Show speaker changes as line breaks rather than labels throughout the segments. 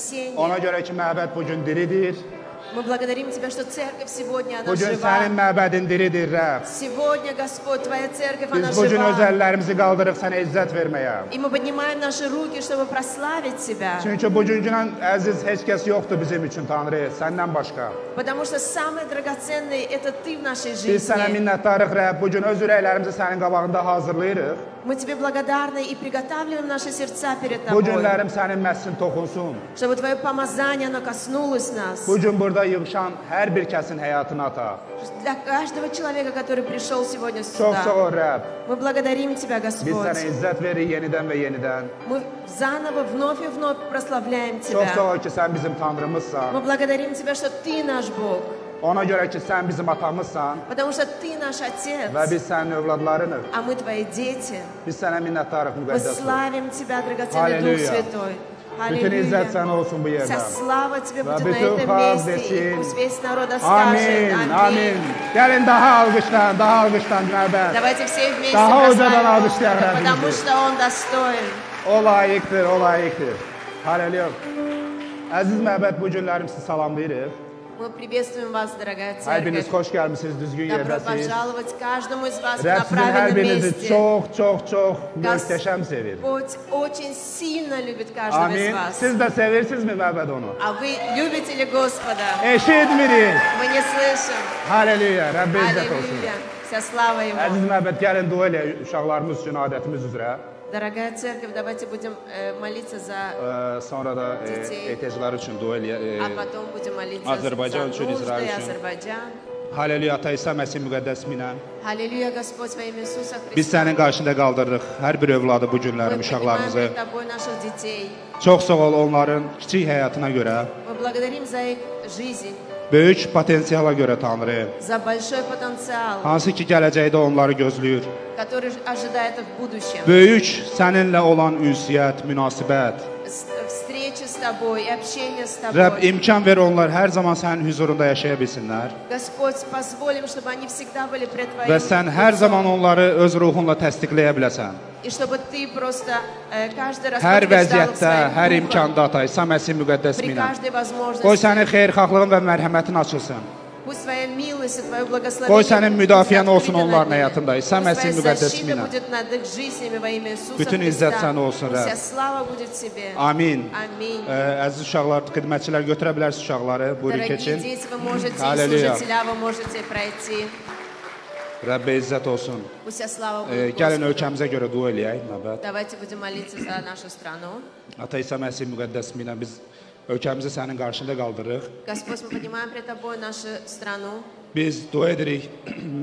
воскресенье.
Ona görə ki, məbəd bugün diridir.
Мы благодарим Тебя, что церковь сегодня, она
Bugün
жива.
sənin məbədin diridir, Rəbb.
Сегодня, Господь, Твоя церковь, она
Biz bugün öz
жива.
əllərimizi qaldırıb sənə izzət verməyə.
И мы поднимаем наши руки, чтобы прославить Тебя.
Çünki bugünkündən əziz heç kəs yoxdur bizim üçün, Tanrı, səndən başqa.
Потому что самое драгоценное – это Ты в нашей
Biz sənə
жизни.
minnətdarıq, Rəbb. Bugün öz ürəklərimizi sənin qabağında hazırlayırıq.
Мы Тебе благодарны и приготавливаем наши сердца перед
Bu
Тобой,
günlərim sənin məssin toxunsun.
чтобы Твое помазание, оно коснулось нас.
Bugün burada yığışan hər bir kəsin həyatına ata.
Для каждого человека, который пришел сегодня
Çox
сюда.
sağ ol, Rəbb.
Мы благодарим Тебя,
Biz
Господь.
sənə izzət veririk yenidən və yenidən.
Мы заново, вновь и вновь прославляем
Çox sağ
Тебя.
ol ki, sən bizim Tanrımızsan.
Мы благодарим Тебя, что Ты наш Бог,
Ona görə ki, sən bizim atamızsan
потому что Ты наш Отец,
və biz sənin övladlarınıq.
а мы Твои дети.
Biz sənə minnətdarıq,
Мы
müqəddəs ol.
славим Тебя, драгоценный Дух
Аллилуйя.
Святой.
Bütün izzət
Аллилуйя.
sənə olsun bu
Вся
yerdə.
слава Тебе
Və
будет на
bütün
этом
xalq
месте, и
desin.
пусть весь народ
Amin,
скажет
amin. Gəlin daha alqışlan, daha alqışlan məbəd.
Давайте все вместе
Daha ucadan
прославим
alqışlayaq
Его, потому
Rəbbimizi.
что Он doстоин.
O layiqdir, o layiqdir. Halleluya. Əziz məbəd, bu günlərim sizi salamlayırıq.
Мы приветствуем вас, дорогая
Hər biriniz
церковь.
xoş gəlmisiniz, düzgün
Добро
yerdəsiniz.
пожаловать каждому из вас на
Rəbb sizin hər
правильном
birinizi
месте.
çox möhtəşəm sevir.
Господь очень сильно любит каждого из
Amin.
вас.
Siz də sevirsinizmi məbəd onu?
А вы любите ли Господа?
Eşitmirik.
Мы не слышим.
Halleluya, Rəbbə izzət olsun.
Аллилуйя. Вся слава Ему.
Əziz məbəd, gəlin dua eləyək uşaqlarımız üçün adətimiz üzrə.
Дорогая церковь, давайте будем молиться за...
Sonra da ehtiyacları üçün dua eləyək.
А потом будем молиться
Azərbaycan
за
üçün,
нужды
İsrail üçün.
Азербайджан.
Halleluya, Ata İsa Məsih müqəddəs isminlə.
Аллилуйя, Господь, во имя Иисуса
Biz
Христа.
sənin qarşında qaldırırıq hər bir övladı bu günlərim,
Мы поднимаем
uşaqlarımızı.
пред Тобой наших детей.
Çox sağ ol onların kiçik həyatına görə,
Мы благодарим за их жизнь,
böyük potensiala görə Tanrı.
за большой потенциал,
Hansı ki gələcəkdə onları gözləyir.
который ожидает их в будущем.
Böyük səninlə olan ünsiyyət, münasibət.
Встречи с Тобой и общение с
Rəbb
Тобой.
imkan ver onlar hər zaman sənin huzurunda yaşaya bilsinlər.
Господь, позволим, чтобы они всегда были пред Твоим
Və sən hər
лицом.
zaman onları öz ruhunla təsdiqləyə biləsən.
И чтобы Ты просто каждый раз
Hər
подтверждал их
vəziyyətdə,
своим
hər
духом,
imkanda Ata İsa Məsih müqəddəs
при
isminlə.
каждой
Qoy
возможности.
sənin xeyirxahlığın və mərhəmətin açılsın.
Пусть Твоя милость и Твое благословение
Qoy sənin
будет
müdafiən olsun
открыто над
onların
ними.
həyatında. İsa
Пусть
Məsih
Твоя
müqəddəs
защита
isminlə.
будет над их жизнями во имя Иисуса
Bütün
Христа.
izzət sənə olsun,
Пусть
Rəbb.
Вся слава будет Тебе.
Amin.
Аминь.
Əziz uşaqlar, xidmətçilər götürə bilərsiniz uşaqları. Buyurun
Дорогие
keçin.
дети, вы можете, и
Аллилуйя.
служителя, вы можете пройти.
Rəbbə izzət olsun.
Пусть вся слава будет
Gəlin
Господу.
ölkəmizə görə dua eləyək, məbəd.
Давайте будем молиться за нашу страну.
Ata İsa Məsih müqəddəs isminlə biz ölkəmizi sənin qarşında qaldırırıq.
Господь, мы поднимаем пред Тобой нашу страну.
Biz dua edirik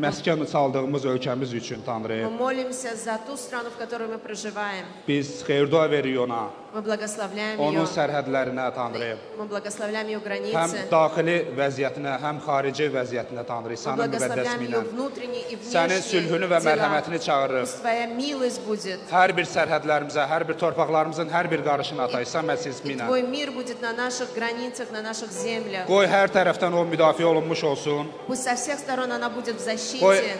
məskən çaldığımız ölkəmiz üçün, Tanrı.
Мы молимся за ту страну, в которой мы проживаем.
Biz xeyir-dua veririk ona,
Мы благословляем
onun
ее.
sərhədlərinə, Tanrı.
Мы благословляем ее
Həm
границы.
daxili vəziyyətinə, həm xarici vəziyyətinə, Tanrı.
Мы
Sənin müqəddəs
благословляем ее
isminlə.
внутренние и
Sənin sülhünü və
внешние дела.
mərhəmətini çağırırıq.
Пусть Твоя милость будет.
Hər bir sərhədlərimizə, hər bir torpaqlarımızın hər bir qarışına, Ata İsa Məsih
И
isminlə.
Твой мир будет на наших границах, на наших землях.
Qoy hər tərəfdən o müdafiə olunmuş olsun.
Pусть со всех сторон она будет в
Qoy
защите.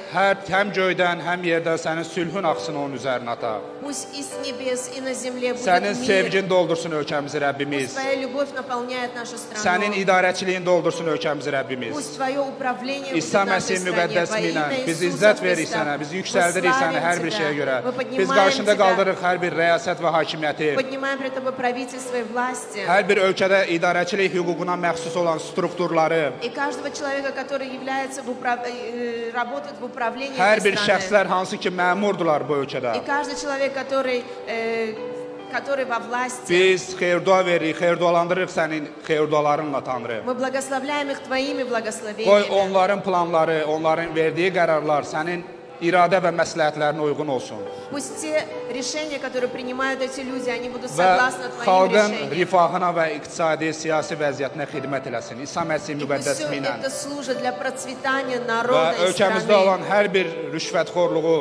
həm göydən, həm yerdən sənin sülhün axsın onun üzərinə, Ata.
Пусть и с небес, и на земле будет
Sənin
мир.
sevgin doldursun ölkəmizi, Rəbbimiz.
Пусть Твоя любовь наполняет нашу
Sənin
страну.
idarəçiliyin doldursun ölkəmizi, Rəbbimiz.
Пусть Твое управление будет
İsa
в нашей
Məsih
стране.
müqəddəs
Во
isminlə
имя
biz
Иисуса
izzət veririk
Христа.
sənə, biz
Мы
yüksəldirik səni
славим
hər bir şeyə
Тебя.
görə.
Мы
Biz
поднимаем
qarşında
Тебя.
qaldırırıq hər bir rəyasət və hakimiyyəti.
Поднимаем пред Тобой правительство и власти.
Hər bir ölkədə idarəçilik hüququna məxsus olan strukturları,
И каждого человека, который является работает в управлении
hər
этой
bir
страны.
şəxslər hansı ki məmurdular bu ölkədə.
И каждый человек, который во власти.
Biz xeyir-dua veririk, xeyir-dualandırırıq sənin xeyir-dualarınla, Tanrı.
Мы благословляем их Твоими
Qoy
благословениями.
onların planları, onların verdiyi qərarlar sənin iradə və məsləhətlərinə uyğun olsun.
Пусть те решения, которые принимают эти люди, они будут
Və
согласны Твоим
xalqın
решениям.
rifahına və iqtisadi, siyasi vəziyyətinə xidmət eləsin. İsa Məsih
И пусть
müqəddəs
все
isminlə.
это служит для процветания
Və
народа и
ölkəmizdə
страны.
olan hər bir rüşvətxorluğu,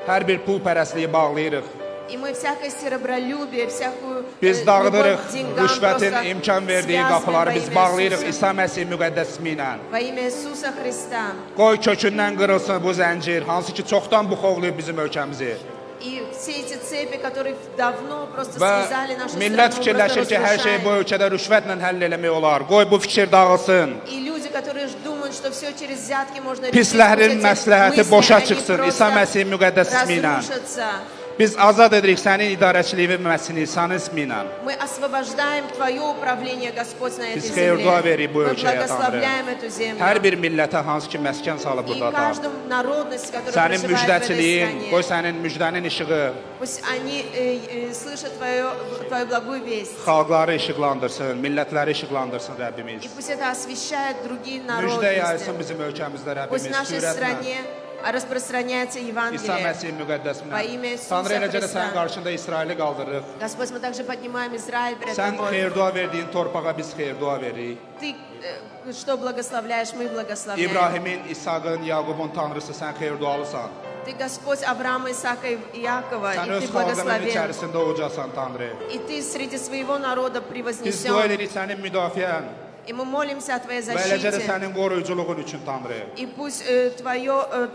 hər bir pulpərəstliyi bağlayırıq.
И мы всякое серебролюбие, всякую
Biz dağıdırıq
любовь к деньгам
rüşvətin
просто
imkan verdiyi
связываем
qapıları
во
biz
имя
bağlayırıq
Иисуса.
İsa Məsih müqəddəs isminlə.
Во имя Иисуса Христа.
Qoy kökündən qırılsın bu zəncir, hansı ki çoxdan buxovlayıb bizim ölkəmizi.
И все эти цепи, которые давно просто
Və
связали нашу
millət
страну,
fikirləşir
просто
ki, hər şey bu
разрушаем.
ölkədə rüşvətlə həll eləmək olar. Qoy bu fikir dağılsın.
И люди, которые думают, что все через взятки можно решить,
Pislərin
пусть эти
məsləhəti
мысли,
boşa
они
çıxsın.
просто
İsa Məsih müqəddəs ismi ilə.
разрушатся.
Biz azad edirik sənin idarəçiliyi və məsini İsa'nın ismi ilə.
Мы освобождаем Твое управление, Господь, на этой
Biz xeyir dua
земле.
veririk bu
Мы
ölkəyə,
благословляем
Tanrı.
эту землю.
Hər bir millətə hansı ki məskən salıb
И
burada da.
каждому народности, которая
Sənin
проживает в этой
müjdəçiliyin, qoy
стране.
sənin müjdənin işığı
Пусть они слышат Твою благую весть.
xalqları işıqlandırsın, millətləri işıqlandırsın Rəbbimiz.
И пусть это освещает другие
Müjdə yaysın
народности.
bizim ölkəmizdə
Пусть в
Rəbbimiz
нашей
sürətlə.
стране распространяется
İsa
Евангелие.
Məsih müqəddəs
Во имя
ilə.
Иисуса
Tanrı eləcə də
Христа.
sənin qarşında İsraili qaldırırıq.
Господь, мы также поднимаем Израиль перед
Sən
Тобой.
xeyir dua verdiyin torpağa biz xeyir dua veririk.
Ты что благословляешь, мы благословляем.
İbrahimin, İsaqın, Yaqubun Tanrısı sən xeyir dualısan.
Ты Господь Авраама, Исаака и Иакова,
Sən
и
öz
Ты
xalqının
благословен.
içərisində olacasan Tanrı.
И Ты среди своего народа
Biz dua
превознесен.
edirik sənin müdafiən
И мы молимся о Твоей
və eləcə də
защите.
sənin qoruyuculuğun üçün Tanrı.
И пусть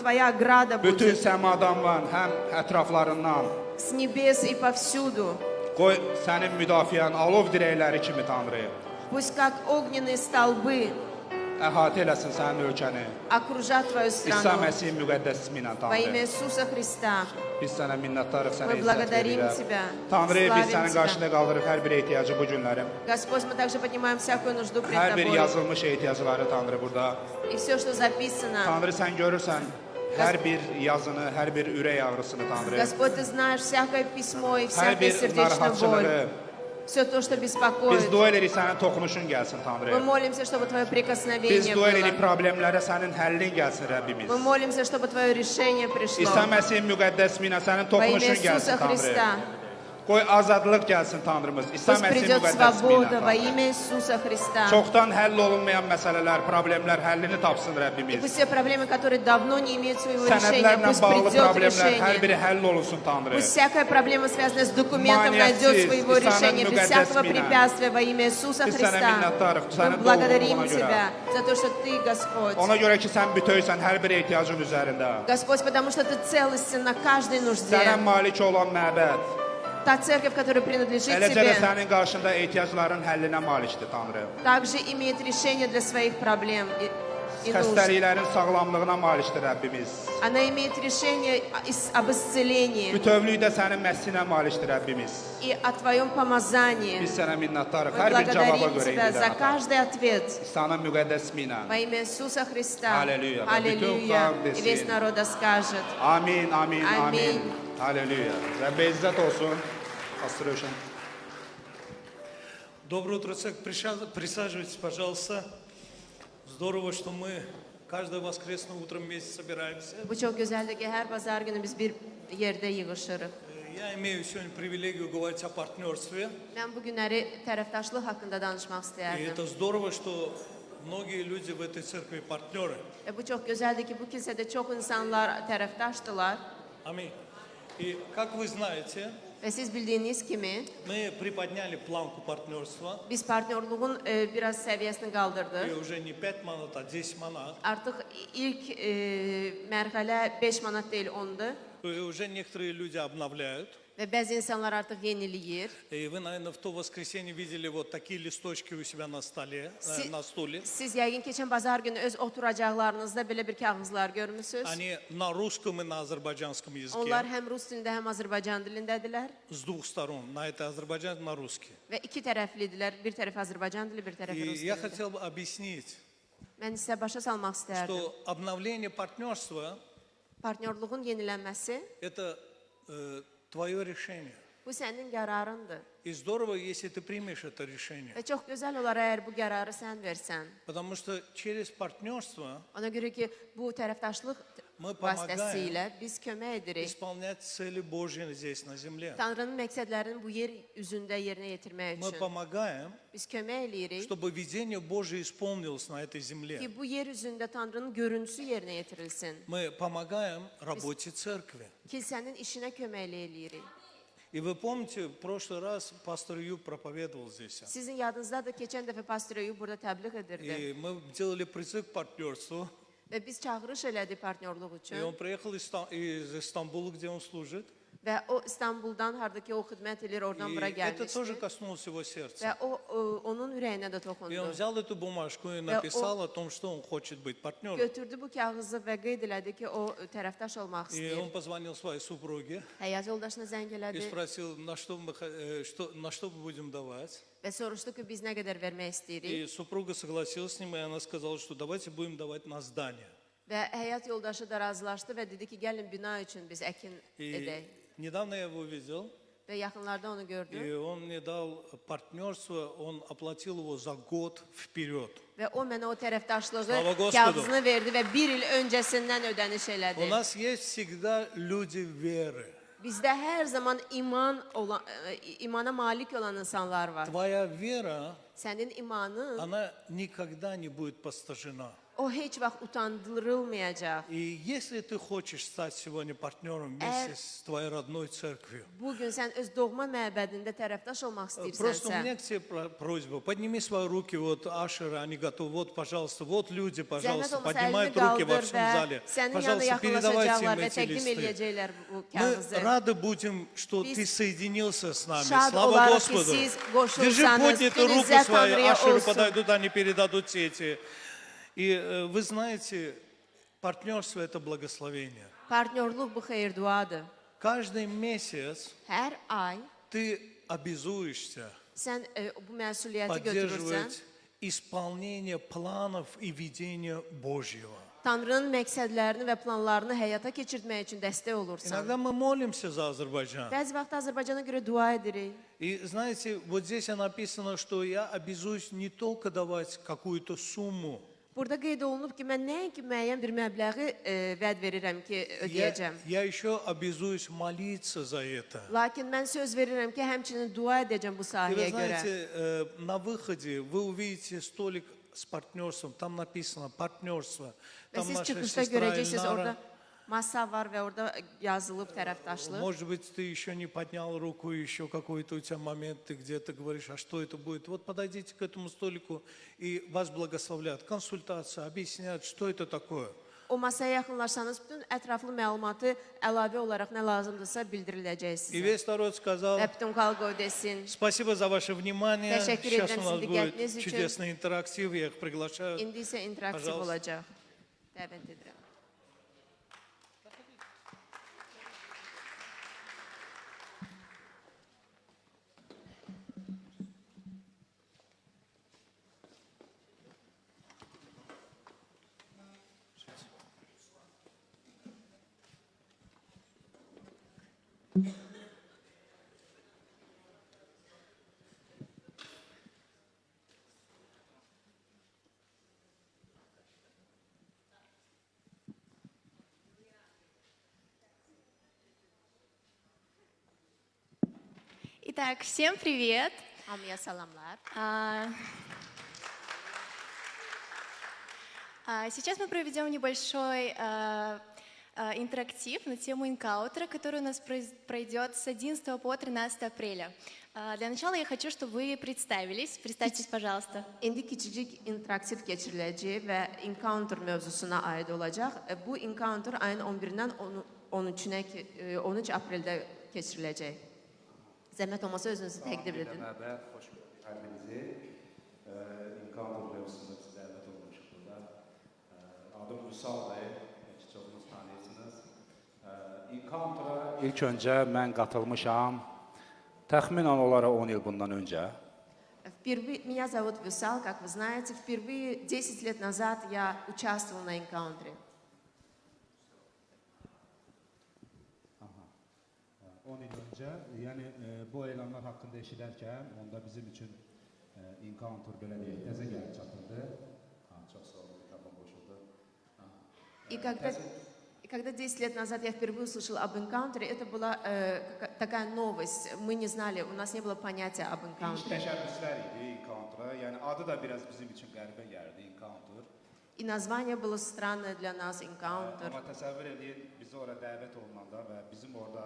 Твоя ограда
Bütün
будет
səmadan var, həm ətraflarından.
с небес и повсюду.
Qoy sənin müdafiən alov dirəkləri kimi Tanrı.
Пусть как огненные столбы
Əhatə eləsin sənin ölkəni.
окружат Твою
İsa
страну.
Məsih müqəddəs ismi ilə
Во имя
Tanrı.
Иисуса Христа.
Biz sənə minnətdarıq, sənə
Мы
izzət
благодарим
verirəm.
Тебя,
Tanrı, biz
славим
sənin
Тебя.
qarşında qaldırıq hər bir ehtiyacı bu günlərim.
Господь, мы также поднимаем всякую нужду пред
Hər bir
Тобой.
yazılmış ehtiyacları Tanrı burada.
И все, что записано.
Tanrı sən görürsən hər bir yazını, hər bir ürək ağrısını Tanrı.
Господь, Ты знаешь всякое письмо и
Hər
всякая
bir
сердечная боль.
narahatçılığı.
Все то, что
Biz
беспокоит.
dua edirik sənin toxunuşun gəlsin
Мы
Tanrı.
молимся, чтобы Твое
Biz
прикосновение
dua edirik
было.
problemlərə sənin həllin gəlsin Rəbbimiz.
Мы молимся, чтобы Твое решение priшло.
İsa Məsih müqəddəs ismi ilə sənin
Во имя
toxunuşun
Иисуса
gəlsin Tanrı.
Христа.
Qoy azadlıq gəlsin Tanrımız. İsa
Пусть
Məsih
придет
müqəddəs ismi ilə
свобода во
Tanrı.
имя Иисуса Христа.
Çoxdan həll olunmayan məsələlər, problemlər həllini tapsın
И
Rəbbimiz.
пусть все проблемы, которые давно не имеют своего решения,
Sənədlərlə
пусть
bağlı
придет
problemlər hər
решение.
biri həll olunsun Tanrı.
Пусть всякая проблема, связанная с документом,
Маниасиз,
найдет своего
Исана
решения, без
Мугаддас
всякого
Мина.
препятствия во имя Иисуса
Biz sənə
Христа.
minnətdarıq,
Мы
sənin
благодарим
doğruluğuna görə.
Тебя за то, что Ты Господь.
Ona görə ki, sən bütövsən hər bir ehtiyacın üzərində.
Господь, потому что Ты целостен на каждой нужде.
Sənə malik olan məbəd,
Та церковь, которая принадлежит
eləcə də
Тебе,
sənin qarşında ehtiyacların həllinə malikdir Tanrı.
также имеет решение для своих проблем и нужд.
Xəstəliklərin sağlamlığına malikdir Rəbbimiz.
Она имеет решение об исцелении
Bütövlükdə sənin məssinə malikdir Rəbbimiz.
и о Твоем помазании.
Biz sənə minnətdarıq.
Мы
Hər bir cavaba
благодарим
görə
Тебя за
indi.
каждый ответ.
İsa'nın müqəddəs ismi ilə.
Во имя Иисуса Христа.
Аллилуйя.
Аллилуйя.
Bütün
И весь
xalq
народ да скажет.
Amin, amin, amin.
Amin.
Halleluya. Rəbbə izzət olsun. Pastor Rövşən.
Доброе утро, церковь. Присаживайтесь, пожалуйста. Здорово, что мы каждое воскресное утро вместе собираемся.
Bu çok güzeldir ki her pazar günü biz bir yerde yığışırıq.
Я имею сегодня привилегию говорить о партнерстве.
Mən bu günləri tərəfdaşlıq haqqında danışmaq
И
istəyərdim.
это здорово, что многие люди в этой церкви партнеры.
Və bu çox gözəldir ki, bu kilsədə çox insanlar tərəfdaşdılar.
Аминь. И как вы знаете,
Və siz bildiyiniz kimi,
мы приподняли планку партнерства.
biz partnyorluğun biraz səviyyəsini
И
qaldırdıq.
уже не 5 манат, а 10 манат.
Artıq ilk mərhələ 5 manat deyil, 10-dur.
И уже некоторые люди обновляют.
Və bəzi insanlar artıq yeniləyir.
И вы, наверное, в то воскресенье видели вот такие листочки у себя на столе, на стуле.
Siz yəqin keçən bazar günü öz oturacaqlarınızda belə bir kağızlar görmüsünüz.
Они на русском и на азербайджанском
Onlar
языке.
həm rus dilində, həm Azərbaycan dilindədirlər.
С двух сторон. На это Азербайджан, на русский.
Və iki tərəflidirlər. Bir tərəf Azərbaycan dili, bir tərəf
И
rus
я
dili.
хотел бы объяснить,
Mən sizə başa salmaq istərdim.
что обновление партнерства
Partnyorluğun yenilənməsi
– это твое решение.
bu sənin qərarındır.
И здорово, если ты примешь это решение.
Və çox gözəl olar əgər bu qərarı sən versən.
Потому что через партнерство
Ona görə ki, bu tərəfdaşlıq
Мы
vasitəsilə biz kömək edirik.
исполнять цели Божьи здесь на земле.
Tanrının məqsədlərini bu yer üzündə yerinə yetirmək
Мы
üçün
помогаем,
biz kömək eləyirik
чтобы видение Божье исполнилось на этой
ki,
земле.
bu yer üzündə Tanrının görüntüsü yerinə yetirilsin.
Мы помогаем работе церкви.
Kilsənin işinə kömək eləyirik.
И вы помните, в прошлый раз пастор Юб проповедовал здесь.
Sizin yadınızdadır, keçən dəfə pastor Eyüp burada təbliğ edirdi.
И мы делали призыв к партнерству.
Və biz çağırış elədik partnyorluq
И
üçün.
он приехал из Стамбула, где он служит.
Və o İstanbuldan, hardakı o xidmət edir, oradan
И
bura
это тоже
gəlmişdi.
коснулось его сердца.
Və onun ürəyinə də
И он
toxundu.
взял эту бумажку и написал о том, что он хочет быть партнером.
Götürdü bu kağızı və qeyd elədi ki, o tərəfdaş olmaq
И
istəyir.
он позвонил своей супруге
Həyat yoldaşına zəng
и
elədi
спросил, на что мы будем давать.
və soruşdu ki, biz nə qədər vermək istəyirik.
И супруга согласилась с ним, и она сказала, что давайте будем давать на здание.
Və həyat yoldaşı da razılaşdı və dedi ki, gəlin bina üçün biz əkin edək.
И недавно я его видел,
Və yaxınlarda onu
и
gördü.
он мне дал партнерство, он оплатил его за год вперед.
Və o mənə o tərəfdaşlığı
Slava Gospodu.
kağızını verdi və bir il öncəsindən ödəniş
У
elədi.
нас есть всегда люди веры.
Bizdə hər zaman imana malik olan insanlar var.
Твоя вера,
Sənin imanın,
она никогда не будет постажена.
o heç vaxt utandırılmayacaq.
И если ты хочешь стать сегодня партнером вместе с твоей родной церковью,
Bugün sən öz doğma məbədində tərəfdaş olmaq
просто у
istəyirsənsə,
меня к тебе просьба, подними свои руки, вот ашеры, они готовы, вот, пожалуйста, вот люди,
zəhmət
пожалуйста,
olmasa
поднимают
əlini
руки во
qaldır
всем
və
зале.
sənin yanına
Пожалуйста, передавайте
yaxınlaşacaqlar
им
və
эти
təqdim
листы.
eləyəcəklər bu
Мы
kağızı.
рады будем, что
Biz
ты соединился с нами.
şad
Слава
olarıq ki,
Господу.
siz
Держи
qoşulsanız,
поднятую
bütün
руку
izzət
свою,
Tanrıya
ашеры
olsun.
подойдут, они передадут эти. И вы знаете, партнерство – это благословение.
Partnyorluq bu xeyir duadır.
Каждый месяц
Hər ay
ты обязуешься
sən bu məsuliyyəti götürürsən,
поддерживать исполнение планов и видения Божьего.
Tanrının məqsədlərini və planlarını həyata keçirmək üçün dəstək olursan.
Иногда мы молимся за Азербайджан.
Bəzi vaxt Azərbaycana görə dua edirik.
И знаете, вот здесь написано, что я обязуюсь не только давать какую-то сумму.
Burada qeyd olunub ki, mən nəinki müəyyən bir məbləği vəd verirəm ki, ödəyəcəm.
Я еще обязуюсь молиться за это.
Lakin mən söz verirəm ki, həmçinin dua edəcəm bu
И вы
sahəyə görə.
знаете, на выходе вы увидите столик с партнерством. Там написано партнерство.
Və
Там
siz
наша
çıxışda
сестра
görəcəksiniz, orada
Эльнара.
masa var və orada yazılıb tərəfdaşlıq.
Может быть, ты еще не поднял руку, еще какой-то у тебя момент, ты где-то говоришь, а что это будет? Вот подойдите к этому столику, и вас благословляют. Консультация, объясняют, что это такое.
O masaya yaxınlaşsanız, bütün ətraflı məlumatı əlavə olaraq nə lazımdırsa bildiriləcək
И
sizə.
весь народ сказал,
Və bütün xalq ödesin.
спасибо за ваше внимание.
Teşekkür
Сейчас
ederim
у нас
sizin
будет
diqqətiniz üçün.
чудесный интерактив, я их приглашаю.
İndi isə interaktiv
Pожалуйста.
olacaq. Dəvət edirəm.
Итак, всем привет!
Hamıya salamlar.
Сейчас мы проведем небольшой интерактив на тему инкаутера, который у нас пройдет с 11 по 13 апреля. Для начала я хочу, чтобы вы представились. Представьтесь, пожалуйста.
İndi kiçicik interaktiv keçiriləcək və encounter mövzusuna aid olacaq. Bu encounter ayın 11-dən 13 apreldə keçiriləcək. Zəhmət olmasa özünüzü təqdim edin.
Merhaba, hoş geldiniz. Encounter mevzusunda size davet olmuşum burada. Adım Vüsal Bey, çoxunuz tanıyırsınız. Encounter'a ilk öncə mən qatılmışam. Təxminən olaraq 10 il bundan öncə.
Меня зовут Вюсал, как вы знаете. Впервые 10 лет назад я участвовал на энкаунтере.
10 il öncə, yəni bu elanlar haqqında eşidərkən, onda bizim üçün encounter belə deyək, təzə gəlib çatırdı. Çox sağ olun, mikrofon boşuldu.
И когда 10 лет назад я впервые услышал об энкаунтере, это была такая новость. Мы не знали, у нас не было понятия об
İlk
энкаунтере.
təşəbbüslər idi encounter-a, yəni adı da biraz bizim üçün qəribə gəldi, encounter.
И название было странное для нас, энкаунтер.
Amma təsəvvür edin, bizi ora dəvət olunanda və bizim orada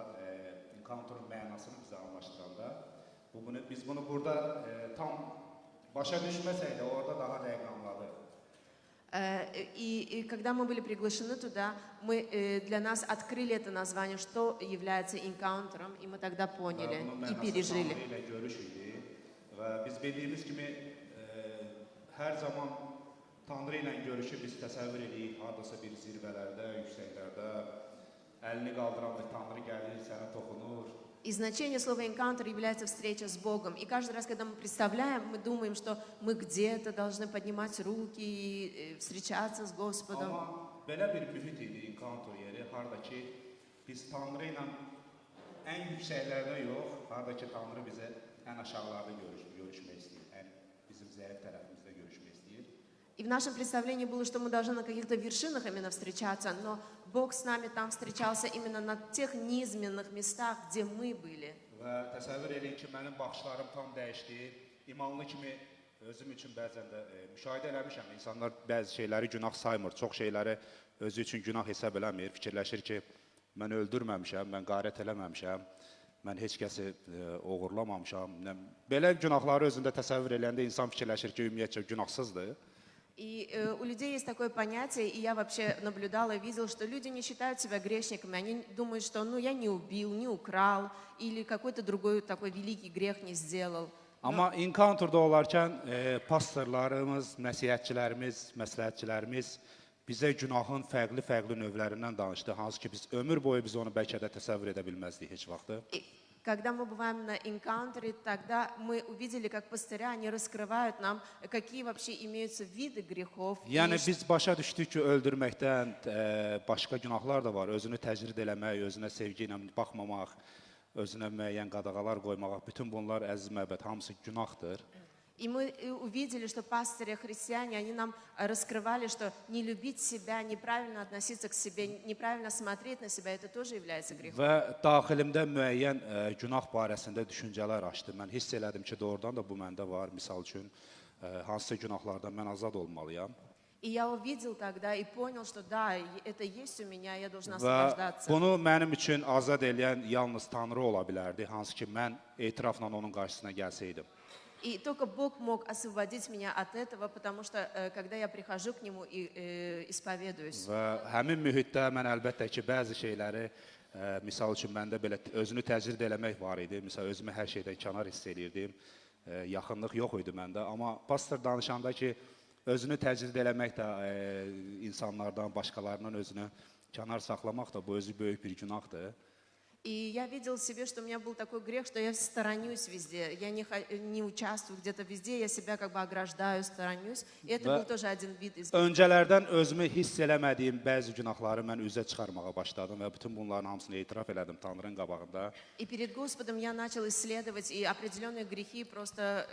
encounter-ın mənasını bizə anlaşdıranda, biz bunu burada tam başa düşməsək də orada daha dəqiq anladıq.
И когда мы были приглашены туда, для нас открыли это название, что является инкаунтером, и мы тогда поняли и пережили.
Tanrı ilə görüş idi və biz bildiyimiz kimi hər zaman Tanrı ilə görüşü biz təsəvvür edirik hardasa bir zirvələrdə, yüksəklərdə, əlini qaldıran bir Tanrı gəlir, sənə toxunur.
И значение слова «энкаунтер» является встреча с Богом. И каждый раз, когда мы представляем, мы думаем, что мы где-то должны поднимать руки и встречаться с Господом.
Amma belə bir mühit idi encounter yeri, harda ki biz Tanrı ilə ən yüksəklərdə yox, harda ki Tanrı bizə ən aşağılarda görüşmək istəyir, bizim zəif tərəfimizdə görüşmək istəyir.
И в нашем представлении было, что мы должны на каких-то вершинах именно встречаться, но Бог с нами там встречался именно на тех низменных местах, где мы были.
Və təsəvvür edin ki, mənim baxışlarım tam dəyişdi. İmanlı kimi özüm üçün bəzən də müşahidə eləmişəm. İnsanlar bəzi şeyləri günah saymır, çox şeyləri özü üçün günah hesab eləmir. Fikirləşir ki, mən öldürməmişəm, mən qarət eləməmişəm, mən heç kəsi oğurlamamışam. Belə günahları özündə təsəvvür eləyəndə insan fikirləşir ki, ümumiyyətcə günahsızdır.
И у людей есть такое понятие, и я вообще наблюдала и видела, что люди не считают себя грешниками, они думают, что я не убил, не украл, или какой-то другой такой великий грех не сделал.
Amma encounterda olarkən pastorlarımız, nəsihətçilərimiz, məsləhətçilərimiz bizə günahın fərqli növlərindən danışdı, hansı ki biz ömür boyu biz onu bəlkə də təsəvvür edə bilməzdik heç vaxtı.
Когда мы бываем на энкаунтере, тогда мы увидели, как пастыря, они раскрывают нам, какие вообще имеются виды грехов.
Yəni biz başa düşdük ki, öldürməkdən başqa günahlar da var. Özünü təcrid eləmək, özünə sevgi ilə baxmamaq, özünə müəyyən qadağalar qoymaq, bütün bunlar əziz məbəd hamısı günahdır.
И мы увидели, что пастыри христиане, они нам раскрывали, что не любить себя, неправильно относиться к себе, неправильно смотреть на себя, это тоже является грехом.
Və daxilimdə müəyyən günah barəsində düşüncələr açdı. Mən hiss elədim ki, doğrudan da bu məndə var. Misal üçün, hansısa günahlardan mən azad olmalıyam.
И я увидел тогда и понял, что да, это есть у меня, я должна
Və
освобождаться.
bunu mənim üçün azad edən yalnız Tanrı ola bilərdi, hansı ki mən etirafla onun qarşısına gəlsəydim.
И только Бог мог освободить меня от этого, потому что когда я прихожу к Нему и исповедуюсь.
Və həmin mühitdə mən əlbəttə ki, bəzi şeyləri, misal üçün məndə belə özünü təcrid eləmək var idi. Misal özümü hər şeydən kənar hiss edirdim. Yaxınlıq yox idi məndə. Amma pastor danışanda ki, özünü təcrid eləmək də insanlardan, başqalarından özünü kənar saxlamaq da bu özü böyük bir günahdır.
И я видела в себе, что у меня был такой грех, что я сторонюсь везде, я не участвую где-то везде, я себя как бы ограждаю, сторонюсь. И это был тоже один вид из...
Öncələrdən özümü hiss eləmədiyim bəzi günahları mən üzə çıxarmağa başladım və bütün bunların hamısını etiraf elədim Tanrının qabağında.
И перед Господом я начал исследовать, и определенные грехи просто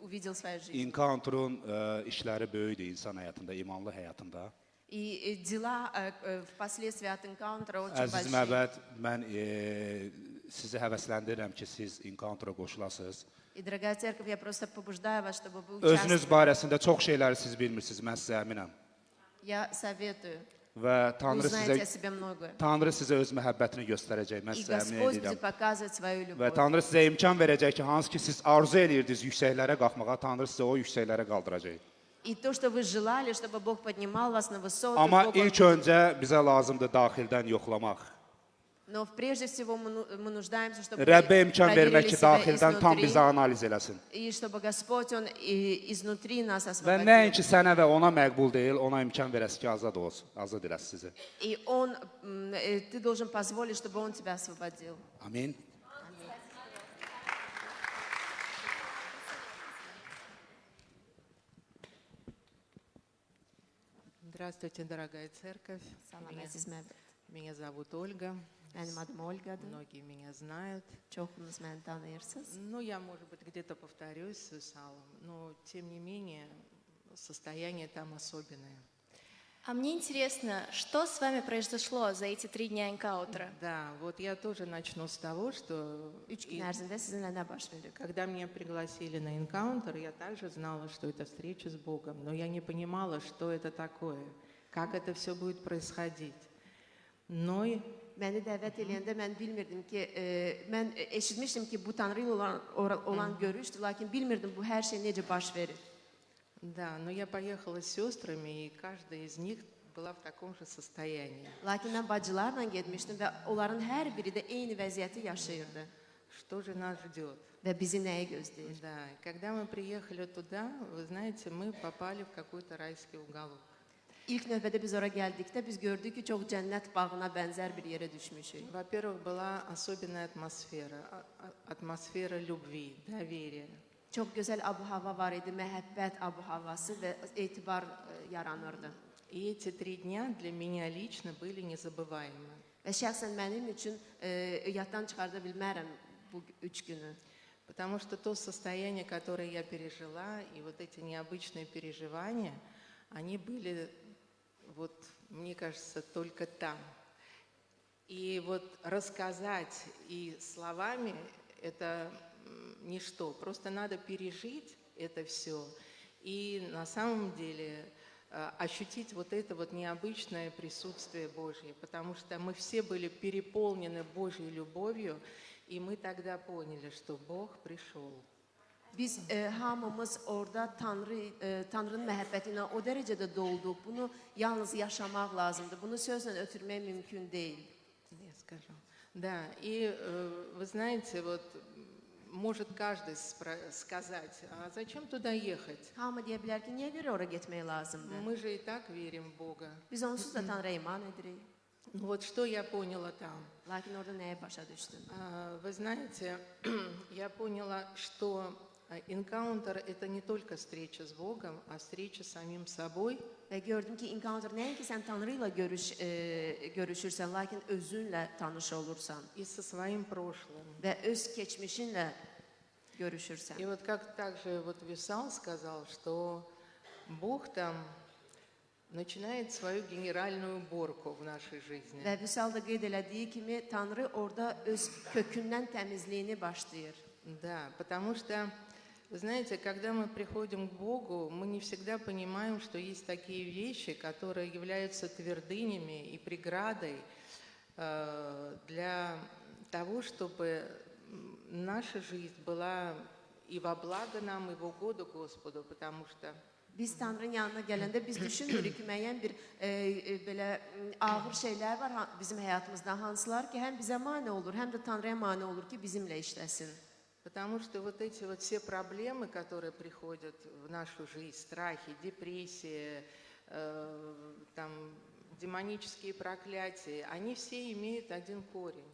увидел в своей жизни.
Encounter'un işləri böyükdür insan həyatında, imanlı həyatında.
И дела впоследствии от энкаунтера очень
Əziz
большие.
məbəd, mən sizi həvəsləndirirəm ki, siz encounter'a qoşulasınız.
И, dорогая церковь, я просто побуждаю вас, чтобы вы
Özünüz
участвовали.
barəsində çox şeyləri siz bilmirsiniz, mən sizə əminəm.
Я советую.
Və
Вы узнаете о себе многое.
Tanrı sizə öz məhəbbətini göstərəcək, mən
И
sizə əmin
Господь будет
edirəm.
показывать свою
Və
любовь.
Tanrı sizə imkan verəcək ki, hansı ki siz arzu edirdiniz yüksəklərə qalxmağa, Tanrı sizə o yüksəklərə qaldıracaq.
И то, что вы желали, чтобы Бог поднимал вас на высоты,
Amma
Бог вам
ilk öncə bizə lazımdır daxildən yoxlamaq.
Но прежде всего мы нуждаемся, чтобы
Rəbbə imkan
проверили
vermək ki,
себя
daxildən tam
изнутри,
bizə analiz eləsin.
и чтобы Господь, Он изнутри нас
Və
освободил.
nəinki sənə və ona məqbul deyil, ona imkan verəsin ki, azad olsun, azad eləsin sizi.
И ты должен позволить, чтобы Он тебя освободил.
Amin.
Здравствуйте, дорогая церковь.
Salam əziz məbəd.
Меня зовут Ольга.
Mənim adım Olgadır.
Многие меня знают.
Çoxunuz məni tanıyırsınız.
Ну, я, может быть, где-то повторюсь с Исалом, но, тем не менее, состояние там особенное.
А мне интересно, что с вами произошло за эти 3 дня энкаунтера?
Да, вот я тоже начну с того, что
3 gün ərzində sizinlə nə baş verir?
когда меня пригласили на энкаунтер, я также знала, что это встреча с Богом, но я не понимала, что это такое, как это все будет происходить. Но
Məni dəvət eləyəndə mən bilmirdim ki, mən eşitmişdim ki, bu Tanrı ilə olan görüşdür, lakin bilmirdim bu hər şey necə baş verir.
Да, но я поехала с сестрами, и каждая из них была в таком же состоянии.
Lakin mən bacılarla getmişdim və onların hər biri də eyni vəziyyəti yaşayırdı.
Что же нас ждет?
Və bizi nəyi gözləyir?
Да, и когда мы приехали туда, вы знаете, мы попали в какой-то райский уголок.
İlk növbədə biz ora gəldikdə biz gördük ki, çox cənnət bağına bənzər bir yerə düşmüşük.
Во-первых, была особенная атмосфера, атмосфера любви, доверия.
Çox gözəl abu-hava var idi, məhəbbət abu-havası və etibar yaranırdı.
И эти 3 дня для меня лично были незабываемы.
Və şəxsən mənim üçün yaddan çıxarda bilmərəm bu 3 günü.
Потому что то состояние, которое я пережила, и вот эти необычные переживания, они были, вот, мне кажется, только там. И вот рассказать и словами это ничто. Просто надо пережить это все и на самом деле ощутить вот это вот необычное присутствие Божье, потому что мы все были переполнены Божьей любовью, и мы тогда поняли, что Бог пришел.
Biz hamımız orada Tanrının məhəbbəti ilə o dərəcədə dolduq. Bunu yalnız yaşamaq lazımdır. Bunu sözlə ötürmək mümkün deyil.
Я скажу. Да, и вы знаете, вот может каждый сказать, а зачем туда ехать?
Hamı deyə bilər ki, niyə görə ora getmək lazımdır?
Мы же и так верим в Бога.
Biz onsuz da Tanrıya iman edirik.
Ну вот что я поняла там.
Lakin orada nəyə başa düşdüm?
Вы знаете, я поняла, что энкаунтер – это не только встреча с Богом, а встреча с самим собой.
Və gördüm ki, encounter nəinki sən Tanrı ilə görüşürsən, lakin özünlə tanış olursan
И со своим прошлым.
və öz keçmişinlə görüşürsən.
И вот как также вот Висал сказал, что Бог там начинает свою генеральную уборку в нашей жизни.
Və Vüsal da qeyd elədiyi kimi, Tanrı orada öz kökündən təmizliyini başlayır.
Да, потому что, вы знаете, когда мы приходим к Богу, мы не всегда понимаем, что есть такие вещи, которые являются твердынями и преградой для того, чтобы наша жизнь была и во благо нам, и в угоду Господу, потому что
Biz Tanrının yanına gələndə biz düşünmürük ki, müəyyən bir belə ağır şeylər var bizim həyatımızda, hansılar ki, həm bizə mane olur, həm də Tanrıya mane olur ki, bizimlə işləsin.
Потому что вот эти вот все проблемы, которые приходят в нашу жизнь, страхи, депрессии, там, демонические проклятия, они все имеют один корень.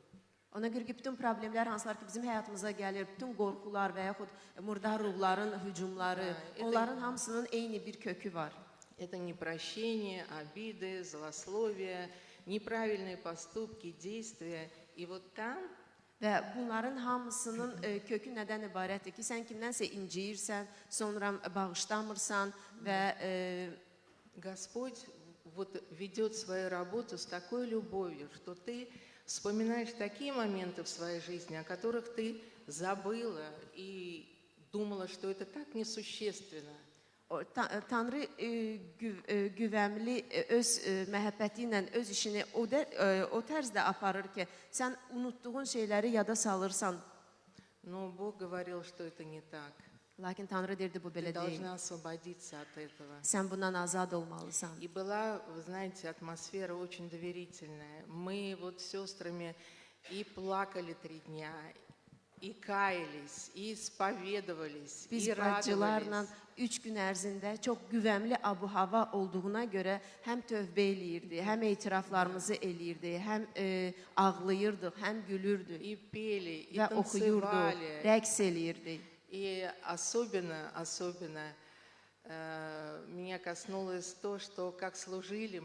Ona görə ki, bütün problemlər hansılar ki, bizim həyatımıza gəlir, bütün qorxular və yaxud murdar ruhların hücumları, onların hamısının eyni bir kökü var.
Это непрощение, обиды, злословие, неправильные поступки, действия. И вот там
Və bunların hamısının kökü nədən ibarətdir ki, sən kimdənsə inciyirsən, sonra bağışlamırsan və
Господь вот ведет свою работу с такой любовью, что ты вспоминаешь такие моменты в своей жизни, о которых ты забыла и думала, что это так несущественно.
Tanrı güvəmli öz məhəbbəti ilə öz işini o tərzdə aparır ki, sən unutduğun şeyləri yada salırsan.
Но Бог говорил, что это не так.
Lakin Tanrı deyirdi, bu
Ты
belə deyil.
должна освободиться от этого.
Sən bundan azad olmalısan.
И была, вы знаете, атмосфера очень доверительная. Мы вот с сестрами и плакали 3 дня, и каялись, и исповедовались,
Biz
и
bacılarla
радовались.
3 gün ərzində çox güvəmli abu-hava olduğuna görə həm tövbə eləyirdi, həm etiraflarımızı eləyirdi, həm ağlayırdıq, həm gülürdük
И пели, и
və oxuyurduq,
танцевали.
rəqs eləyirdik.
И особенно меня коснулось то, что как служили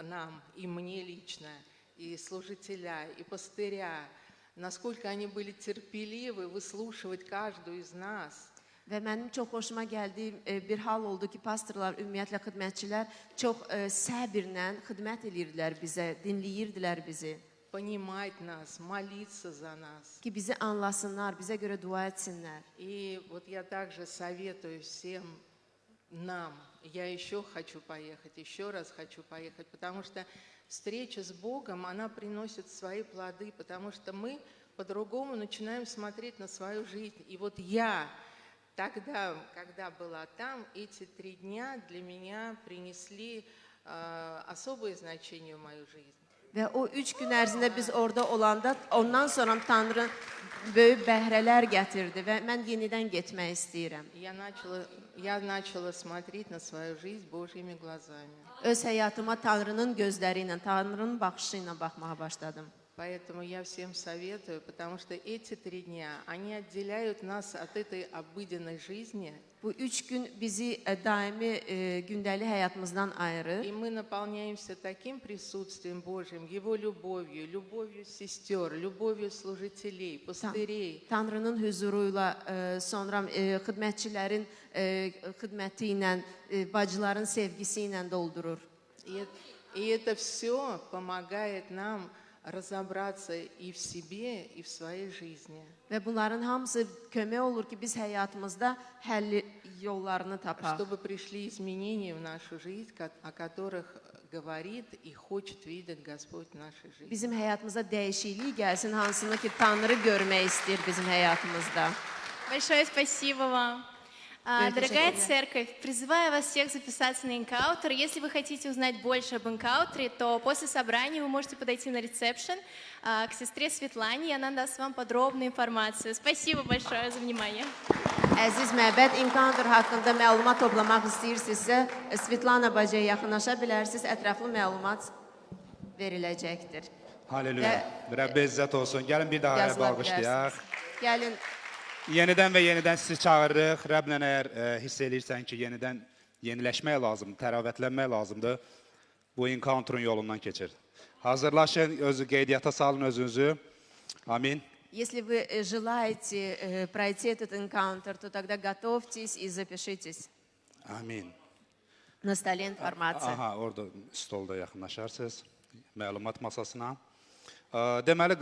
нам, и мне лично, и служителя, и пастыря, насколько они были терпеливы выслушивать каждую из нас.
Və mənim çox xoşuma gəldiyim bir hal oldu ki, pastorlar, ümumiyyətlə xidmətçilər çox səbirlə xidmət edirdilər bizə, dinləyirdilər bizi.
Понимать нас, молиться за нас.
Ki bizi anlasınlar, bizə görə dua etsinlər.
И вот я также советую всем нам, я еще хочу поехать, еще раз хочу поехать, потому что встреча с Богом, она приносит свои плоды, потому что мы по-другому начинаем смотреть на свою жизнь. И вот я тогда, когда была там, эти 3 дня для меня принесли особое значение в mою жизнь.
Və o 3 gün ərzində biz orada olanda, ondan sonra Tanrı böyük bəhrələr gətirdi və mən yenidən getmək istəyirəm.
Я начала смотреть на свою жизнь Божьими глазами.
Öz həyatıma Tanrının gözləri ilə, Tanrının baxışı ilə baxmağa başladım.
Поэтому я всем советую, потому что эти 3 дня, они отделяют нас от этой обыденной жизни.
Bu 3 gün bizi daimi gündəlik həyatımızdan ayırır.
И мы наполняемся таким присутствием Божьим, Его любовью, любовью сестер, любовью служителей, пастырей.
Tanrının huzuruyla, sonra xidmətçilərin xidməti ilə, bacıların sevgisi ilə doldurur.
И это все помогает нам разобраться и в себе, и в своей жизни.
Və bunların hamısı kömək olur ki, biz həyatımızda həll yollarını tapaq.
Чтобы пришли изменения в нашу жизнь, о которых говорит и хочет видеть Господь в нашей жизни.
Bizim həyatımıza dəyişiklik gəlsin, hansını ki Tanrı görmək istəyir bizim həyatımızda.
Большое спасибо вам. Дорогая церковь, призываю вас всех записаться на энкаутер. Если вы хотите узнать больше об энкаутере, то после собрания вы можете подойти на ресепшн к сестре Светлане, и она даст вам подробную информацию. Спасибо большое за внимание.
Əziz məbəd, encounter haqqında məlumat toplamaq istəyirsinizsə, Svetlana bacıya yaxınlaşa bilərsiniz, ətraflı məlumat veriləcəkdir.
Haleluya. Rəbbə izzət olsun. Gəlin bir daha Rəbbə alqışlayaq.
Gəlin.
Yenidən və yenidən sizi çağırırıq. Rəblə əgər hiss edirsən ki, yenidən yeniləşmək lazımdır, təravətlənmək lazımdır, bu encounter'ın yolundan keçir. Hazırlaşın, qeydiyyata salın özünüzü. Amin.
Если вы желаете пройти этот энкаунтер, то тогда готовьтесь и запишитесь.
Amin.
На столе информация.
Aha, orada stolda yaxınlaşarsınız, məlumat masasına. Deməli,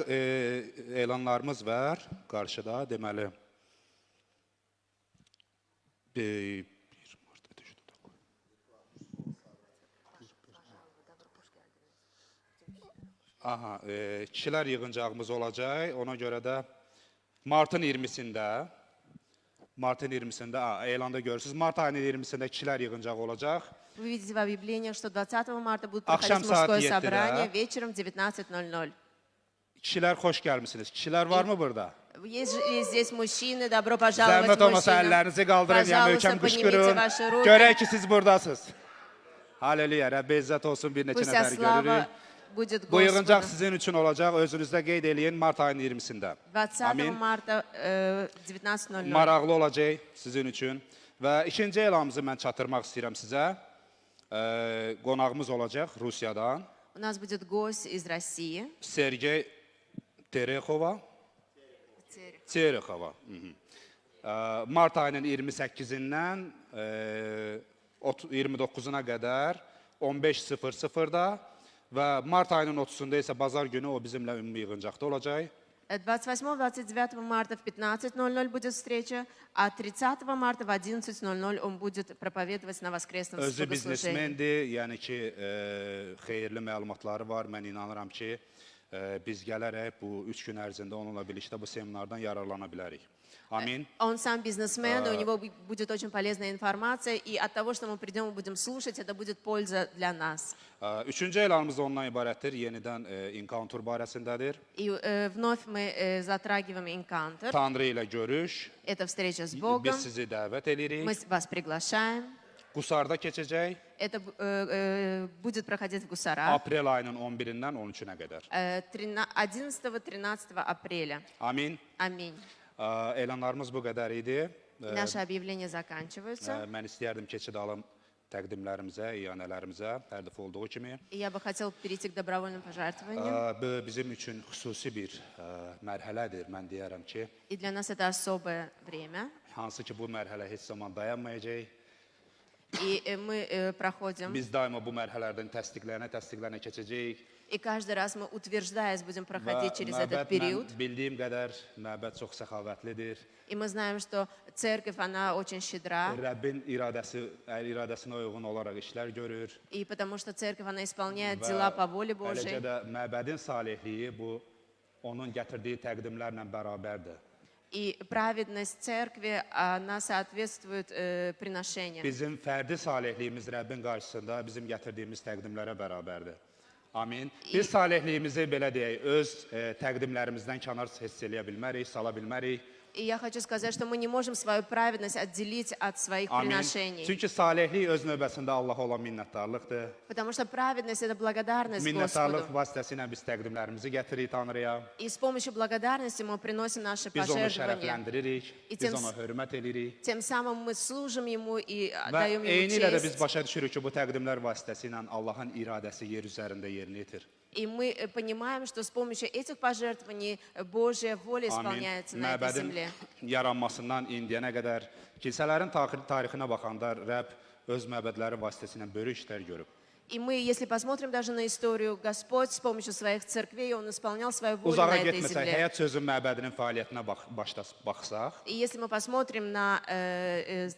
elanlarımız var qarşıda. Deməli, 1 Mart'ta düşdü. Aha, kişilər yığıncağımız olacaq. Ona görə də Martın 20-sində elanda görürsünüz. Mart ayının 20-sində kişilər yığıncağı olacaq.
Вы видите в объявлении, что 20 марта будет
Akşam
проходить
saat
мужское
7'de.
собрание вечером в 19:00.
Kişilər xoş gəlmisiniz. Kişilər varmı burada?
Есть ли здесь мужчины? Добро пожаловать,
Zəhmət olmasa
мужчины.
əllərinizi qaldırın, yəni
Пожалуйста,
möhkəm
поднимите
qışqırın.
ваши руки.
Görək ki, siz buradasınız. Haleluya, Rəbbə izzət olsun, bir neçə
Пусть
nəfər
слава
görürük.
будет
Bu yığıncaq
Господу.
sizin üçün olacaq, özünüzdə qeyd eləyin Mart ayının 20-sində.
20
Amin.
марта 19:00.
Maraqlı olacaq sizin üçün. Və ikinci elamımızı mən çatdırmaq istəyirəm sizə. Qonağımız olacaq Rusiyadan.
У нас будет гость из России.
Sergey Terexova. Terexova. Mart ayının 28-dən 29-una qədər 15:00-da və mart ayının 30-da isə bazar günü o bizimlə ümumi yığıncaqda olacaq.
28-29 марта в 15:00 будет встреча, а 30 марта в 11:00 он будет проповедовать на воскресном
Özü
богослужении.
biznesmendir, yəni ki, xeyirli məlumatları var. Mən inanıram ki, biz gələrək bu 3 gün ərzində onunla birlikdə bu seminardan yararlana bilərik. Amin.
Он сам бизнесмен, и у него будет очень полезная информация, и от того, что мы придем и будем слушать, это будет польза для нас.
Üçüncü elanımız ondan ibarətdir, yenidən encounter barəsindədir.
И вновь мы затрагиваем encounter.
Tanrı ilə görüş,
Это встреча с Богом.
biz sizi dəvət edirik.
Мы вас приглашаем.
Qusarda keçəcək,
Это будет проходить в Гусарах
aprel ayının 11-dən 13-nə qədər.
11-13 апреля.
Amin.
Аминь.
Elanlarımız bu qədər idi.
Наши объявления заканчиваются.
Mən istəyərdim keçid alım təqdimlərimizə, iyanələrimizə, hər dəfə olduğu kimi.
И я бы хотела перейти к добровольным пожертвованиям.
Bu bizim üçün xüsusi bir mərhələdir, mən deyərəm ki.
И для нас это особое время.
Hansı ki, bu mərhələ heç zaman dayanmayacaq.
И мы проходим.
Biz daima bu mərhələlərdən təsdiqlənə keçəcəyik.
И каждый раз мы, утверждаясь, будем
Və
проходить через этот
məbəd,
период.
mən bildiyim qədər, məbəd çox səxavətlidir.
И мы знаем, что церковь, она очень щедра.
Rəbbin iradəsinə uyğun olaraq işlər görür.
И потому что церковь, она исполняет дела по воле
Eləcə
Божьей.
də məbədin salihliyi bu, onun gətirdiyi təqdimlərlə bərabərdir.
И праведность церкви, она соответствует приношению.
Bizim fərdi salehliyimiz Rəbbin qarşısında bizim gətirdiyimiz təqdimlərə bərabərdir. Amin. Biz salehliyimizi belə deyək, öz təqdimlərimizdən kənar hiss eləyə bilmərik, sala bilmərik.
И я хочу сказать, что мы не можем свою праведность отделить от своих
Amin.
приношений.
Çünki salihlik öz növbəsində Allaha olan minnətdarlıqdır.
Потому что праведность – это благодарность
Minnətdarlıq
Господу.
vasitəsilə biz təqdimlərimizi gətiririk Tanrıya.
И с помощью благодарности мы приносим наши
Biz onu
пожертвования.
şərəfləndiririk,
И
biz
тем
ona hörmət edirik.
Тем самым мы служим Ему и
Və
отдаем Ему
eyni ilə də biz
честь.
başa düşürük ki, bu təqdimlər vasitəsilə Allahın iradəsi yer üzərində yerinə yetir.
И мы понимаем, что с помощью этих пожертвований Божья воля
Amin.
исполняется на этой
Məbədin
земле.
yaranmasından indiyənə qədər kilsələrin tarixinə baxanda Rəbb öz məbədləri vasitəsilə böyük işlər görüb.
И мы, если посмотрим даже на историю, Господь с помощью своих церквей, Он исполнял свою волю
Uzağa
на этой
getməsək,
земле.
Həyat Sözü məbədinin fəaliyyətinə baxsaq,
И если мы посмотрим на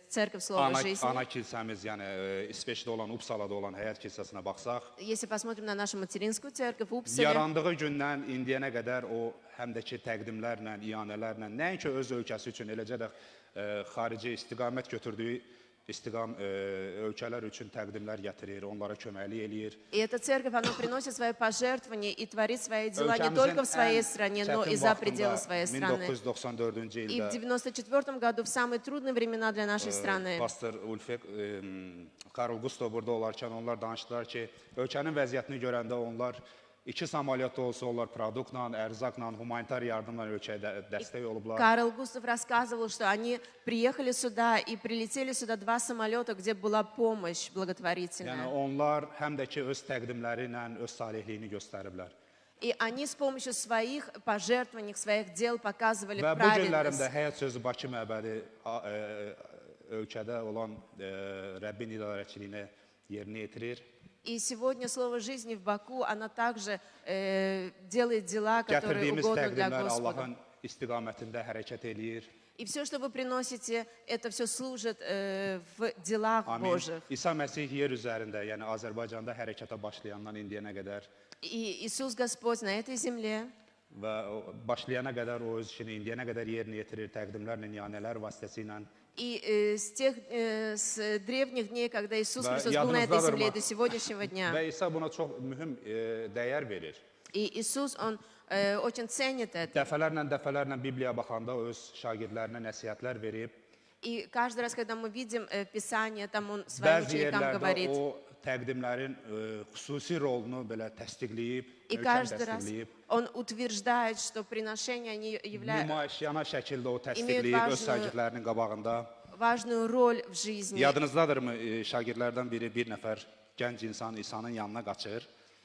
Церковь Слова Жизни,
ana kilsəmiz, yəni İsveçdə olan, Upsalada olan Həyat kilsəsinə baxsaq,
если посмотрим на нашу материнскую церковь в Упсале,
yarandığı gündən indiyənə qədər o həm də ki təqdimlərlə, iyanələrlə, nəinki öz ölkəsi üçün, eləcə də xarici istiqamət götürdüyü ölkələr üçün təqdimlər gətirir, onlara köməklik eləyir.
и эта церковь, она приносит свои пожертвования и творит свои дела не только в своей стране, но и за пределы своей страны.
1994-cü
И в
ildə
1994 году, в самые трудные времена для нашей страны,
pastor Ulfek, Karl Gustav burada olarkən onlar danışdılar ki, ölkənin vəziyyətini görəndə onlar 2 samolyotda olsa onlar produktla, ərzaqla, humanitar yardımla ölkəyə dəstək olublar.
Карл Густав рассказывал, что они приехали сюда и прилетели сюда 2 самолета, где была помощь
Yəni
благотворительная.
onlar həm də ki öz təqdimləri ilə öz salihliyini göstəriblər.
И они с помощью своих пожертвований, своих дел показывали
Və bu günlərimdə
праведность.
Həyat Sözü Bakı məbədi ölkədə olan Rəbbin idarəçiliyinə yerinə yetirir.
И сегодня Слово Жизни в Баку, она также делает дела, которые
Gətirdiyimiz
угодны для
təqdimlər
Господа.
Allahın istiqamətində hərəkət eləyir.
И все, что вы приносите, это все служит в делах
Amin.
Божьих.
İsa Məsih yer üzərində, yəni Azərbaycanda hərəkətə başlayandan indiyənə qədər
И Иисус Господь на этой земле,
və başlayana qədər o öz işini indiyənə qədər yerinə yetirir təqdimlərlə, iyanələr vasitəsilə.
и с древних дней, когда Иисус
Да,
Христос
я
был на этой
думаю,
земле,
да,
до сегодняшнего дня.
Və İsa buna çox mühüm dəyər verir.
И Иисус, Он очень ценит это.
Dəfələrlə Bibliyaya baxanda o öz şagirdlərinə nəsihətlər verib.
И каждый раз, когда мы видим Писание, там Он своим
Bəzi
ученикам
yerlərdə
говорит.
o təqdimlərin xüsusi rolunu belə təsdiqləyib,
И
möhkəm
каждый раз
təsdiqləyib,
Он утверждает, что приношения, они являют
nümayişyana şəkildə o
İmeyət
təsdiqləyib öz
важную-
şagirdlərinin qabağında.
важную роль в жизни.
Yadınızdadırmı şagirdlərdən biri bir nəfər gənc insan İsa'nın yanına qaçır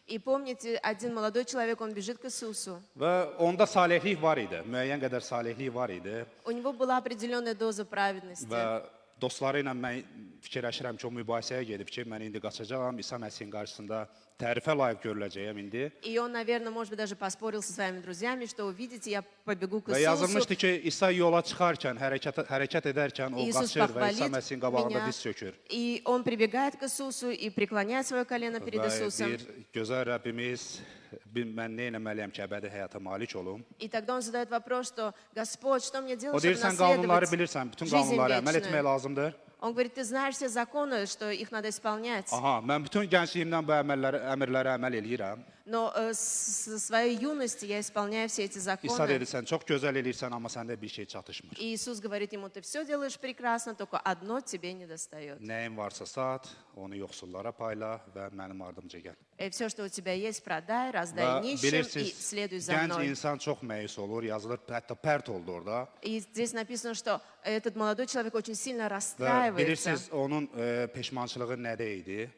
И помните, один молодой человек, он бежит к Иисусу.
və onda salihlik var idi, müəyyən qədər salihlik var idi
У него была определенная доза праведности.
və dostları ilə mən fikirləşirəm ki, o mübahisəyə gedib ki, mən indi qaçacağam, İsa Məsihin qarşısında tərifə layiq görüləcəyəm indi.
И он, наверное, может быть, даже поспорил со своими друзьями, что увидите, я побегу к
Və
Иисусу.
yazılmışdı ki, İsa yola çıxarkən, hərəkət edərkən o
Иисус
qaçır və İsa
похвалит
Məsihin qabağında
меня.
diz çökür.
И он прибегает к Иисусу и преклоняет свое колено перед
Və
Иисусом.
deyir, gözəl Rəbbimiz, mən nə etməliyəm ki, əbədi həyata malik olum?
И тогда он задает вопрос, что «Господь, что мне
O
делать,
deyir,
чтобы
sən qanunları
наследовать
bilirsən, bütün
жизнь
qanunlara əməl etmək
вечную?»
lazımdır.
Он говорит, ты знаешь все законы, что их надо исполнять.
Aha, mən bütün gəncliyimdən bu əmrlərə əməl eləyirəm.
Но с своей юности я исполняю все эти
İsa
законы.
dedi, sən çox gözəl eləyirsən, amma səndə bir şey çatışmır.
И Иисус говорит ему, ты все делаешь прекрасно, только одно тебе не достает.
Nəyin varsa sat, onu yoxsullara payla və mənim ardımca gəl.
И все, что у тебя есть, продай, раздай
Və
нищим и
bilirsiniz,
следуй за
gənc
мной.
insan çox məyus olur, yazılır, hətta pərt oldu orada.
И здесь написано, что этот молодой человек очень сильно
Və
расстраивается.
bilirsiniz, onun peşmançılığı nədə idi?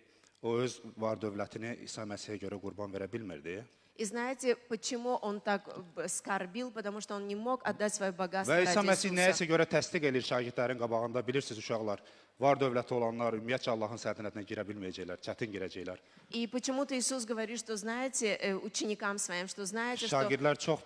O öz var dövlətini İsa Məsihə görə qurban verə bilmirdi.
И знаете, почему он так скорбил? Потому что он не мог отдать свое богатство
Və İsa
ради
Məsih
Иисуса.
nəyəsə görə təsdiq edir şagirdlərin qabağında. Bilirsiniz uşaqlar, var dövləti olanlar ümumiyyətcə Allahın səltənətinə girə bilməyəcəklər, çətin girəcəklər.
И почему-то Иисус говорит, что знаете, ученикам своим, что знаете, что
Şagirdlər çox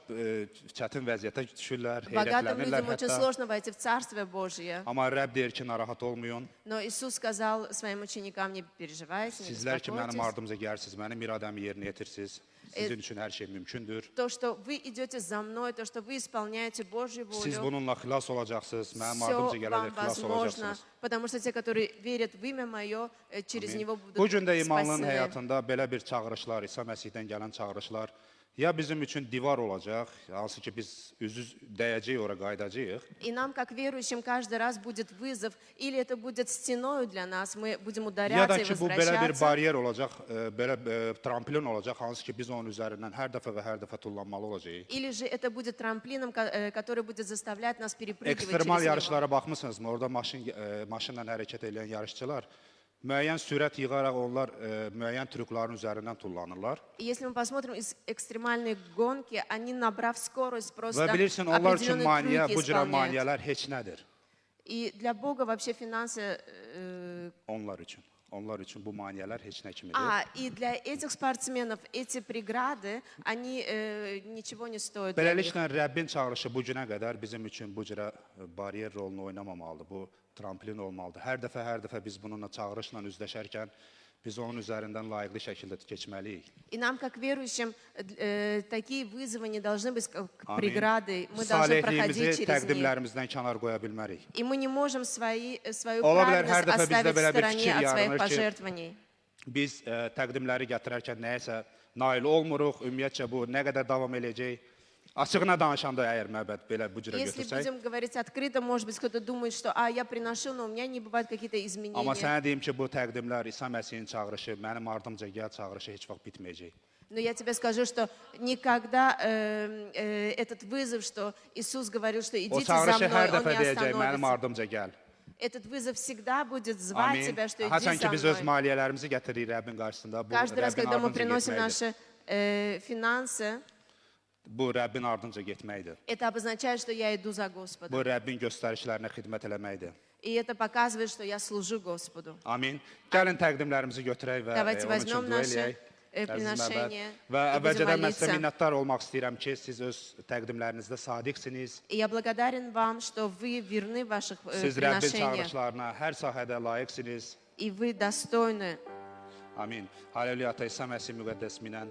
çətin vəziyyətə düşürlər,
богатым
heyrətlənirlər
людям очень
hətta.
сложно войти в Царствие Божье.
Amma Rəbb deyir ki, narahat olmayın.
Но Иисус сказал своим ученикам, не переживайте, не
Sizlər ki, mənim
беспокойтесь.
ardımca gəlirsiniz, mənim iradəmi yerinə yetirsiniz. Sizin üçün hər şey mümkündür.
То, что вы идете за мной, то, что вы исполняете Божью
Siz
волю,
bununla xilas olacaqsınız. Mənim
все
ardımca
вам
gələcək xilas
возможно,
olacaqsınız.
потому что те, которые верят в имя Мое, через Него будут
Bu gün də imanlının
спасены.
həyatında belə bir çağırışlar, İsa Məsihdən gələn çağırışlar ya bizim üçün divar olacaq, hansı ki biz üz dəyəcəyik, ora qayıdacağıq.
И нам, как верующим, каждый раз будет вызов, или это будет стеною для нас, мы будем
Ya
ударяться
da
и
ki bu belə bir
возвращаться.
baryer olacaq, belə tramplin olacaq, hansı ki biz onun üzərindən hər dəfə və hər dəfə tullanmalı olacağıq.
Или же это будет tramплином, который будет заставлять нас перепрыгивать
Ekstremal
через него.
yarışlara baxmısınızmı? Orada maşınla hərəkət edən yarışçılar müəyyən sürət yığaraq onlar müəyyən trüklərin üzərindən tullanırlar.
И если мы посмотрим экстремальные гонки, они, набрав скорость, просто
Və bilirsən, onlar üçün
определенные
maniyə,
трюки
bu cürə
исполняют.
maniyələr heç nədir
И для Бога вообще финансы...
onlar üçün. Onlar üçün bu maniyələr heç nə kimidir.
И для этих спортсменов эти преграды, они ничего не стоят для них.
Beləliklə, Rəbbin çağırışı bu günə qədər bizim üçün bu cürə bariyer rolunu oynamamalıdır. Bu tramplin olmalıdır. Hər dəfə biz bununla çağırışla üzləşərkən biz onun üzərindən layiqli şəkildə keçməliyik.
И нам, как верующим, такие вызовы не должны быть как
Amin.
преграды. Мы должны проходить
Salihliyimizi
через них.
təqdimlərimizdən kənar qoya bilmərik.
И мы не можем свою
Ola bilər,
праведность
hər dəfə bizdə
оставить в
belə bir
стороне
fikir
от своих
yaranır ki,
пожертвований.
Biz təqdimləri gətirərkən nəyəsə nail olmuruq, ümumiyyətcə bu nə qədər davam eləyəcək. Açığına danışanda əgər məbəd belə bu cürə
Если
götürsək.
будем говорить открыто, может быть, кто-то думает, что я приношу, но у меня не бывают какие-то изменения.
Amma sənə deyim ki, bu təqdimlər İsa Məsihin çağırışı, mənim ardımca gəl çağırışı heç vaxt bitməyəcək.
Но я тебе скажу, что никогда этот вызов, что Иисус говорил, что
O
идите за
çağırışı hər
мной, он
dəfə
не
deyəcək, mənim
остановится.
ardımca gəl.
Этот вызов всегда будет звать
Amin.
тебя, что иди
Haçan ki
за
biz öz
мной.
maliyyələrimizi gətiririk Rəbbin qarşısında, bu
Каждый раз,
Rəbbin
когда мы
ardınca
приносим
getməkdir.
наши финансы,
Bu Rəbbin ardınca getməkdir.
это обозначает, что я иду за Господом.
Bu Rəbbin göstərişlərinə xidmət eləməkdir.
И это показывает, что я служу Господу.
Amin. Gəlin təqdimlərimizi götürək və
Давайте
onun üçün
возьмем
dua
наши
eləyək.
приношения
Və
и будем
əvvəlcədən mən sizə
молиться.
minnətdar olmaq istəyirəm ki, siz öz təqdimlərinizdə sadiqsiniz.
И я благодарен вам, что вы верны в ваших
Siz Rəbbin
приношениях,
çağırışlarına hər sahədə layiqsiniz.
и вы достойны.
Amin. Halleluya, Ata İsa Məsih müqəddəs minən.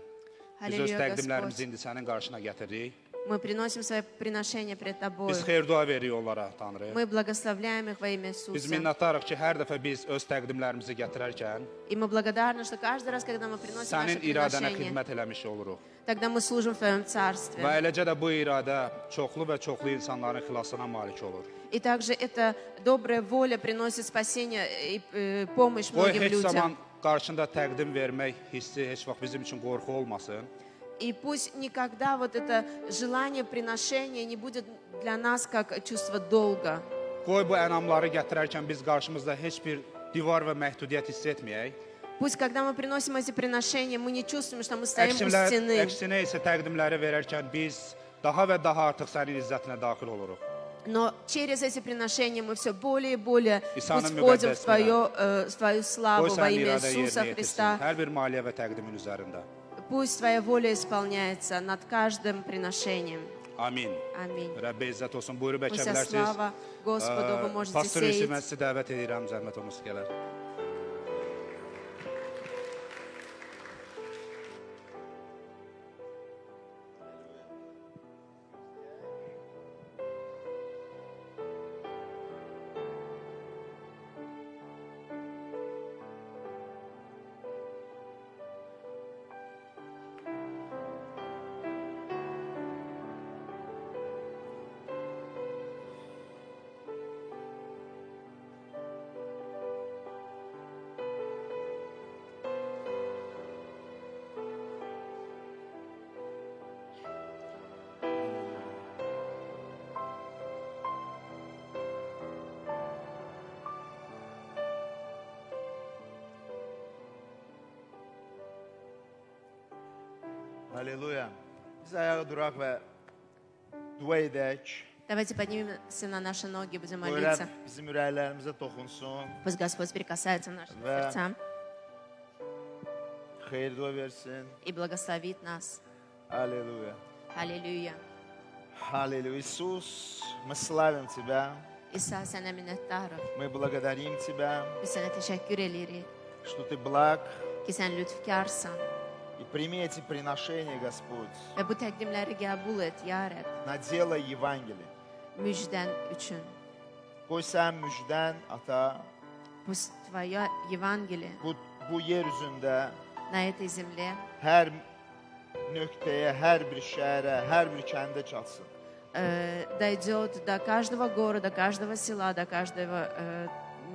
Biz öz
Halleluya,
təqdimlərimizi
Господь.
indi sənin qarşına gətiririk.
Мы приносим свои приношения пред Тобой.
Biz xeyir dua veririk onlara, Tanrı.
Мы благословляем их во имя
Biz
Иисуса.
minnətdarıq ki, hər dəfə biz öz təqdimlərimizi gətirərkən
И мы благодарны, что каждый раз, когда мы приносим наши
sənin iradənə
приношения,
xidmət eləmiş oluruq.
тогда мы служим в Твоем Царстве.
Və eləcə də bu iradə çoxlu və çoxlu insanların xilasına malik olur.
И также эта добрая воля приносит спасение и помощь
Qoy
многим
heç
людям.
zaman qarşında təqdim vermək hissi heç vaxt bizim üçün qorxu olmasın.
И пусть никогда вот это желание приношения не будет для нас как чувство долга.
Qoy bu ənamları gətirərkən biz qarşımızda heç bir divar və məhdudiyyət hiss etməyək.
Пусть, когда мы приносим эти приношения, мы не чувствуем, что мы стоим у стены.
Əksinə isə təqdimləri verərkən biz daha və daha artıq sənin izzətinə daxil oluruq.
Но через эти приношения мы все более и более
И самым
входим в
мугаддес
свою славу
Qoy
во
sənin
имя
iradə
Иисуса
yerinə yetirsin.
Христа.
Hər bir maliyyə və təqdimin üzərində.
Пусть Твоя воля исполняется над каждым приношением.
Amin.
Аминь.
Rəbbə izzət olsun. Buyurub əkə
Вся
bilərsiniz.
слава Господу, вы можете
Pastor Yusuf, mən
сеять.
sizi dəvət edirəm, zəhmət olmasa gələr.
Halleluya. Biz ayağa duraq və dua edək.
Давайте поднимемся на наши ноги, будем
Qoy
молиться.
Rəbb bizim ürəklərimizə toxunsun.
Пусть Господь прикасается к нашим
Да.
сердцам
Xeyir dua versin.
и благословит нас.
Halleluya.
Аллилуйя.
Halleluya. Иисус, мы славим Тебя.
İsa, sənə minnətdarıq.
Мы благодарим Тебя,
Biz sənə təşəkkür edirik
что Ты благ,
ki, sən lütfkarsan.
и прими эти приношения, Господь,
Və bu təqdimləri qəbul et, ya Rəbb,
на дело Евангелия.
müjdən üçün.
Qoy sən müjdən, Ata,
Bu Твоя Евангелие
bu yer üzündə
на этой земле
hər nöqtəyə, hər bir şəhərə, hər bir kəndə çatsın.
Дойдет до каждого города, каждого села, до каждого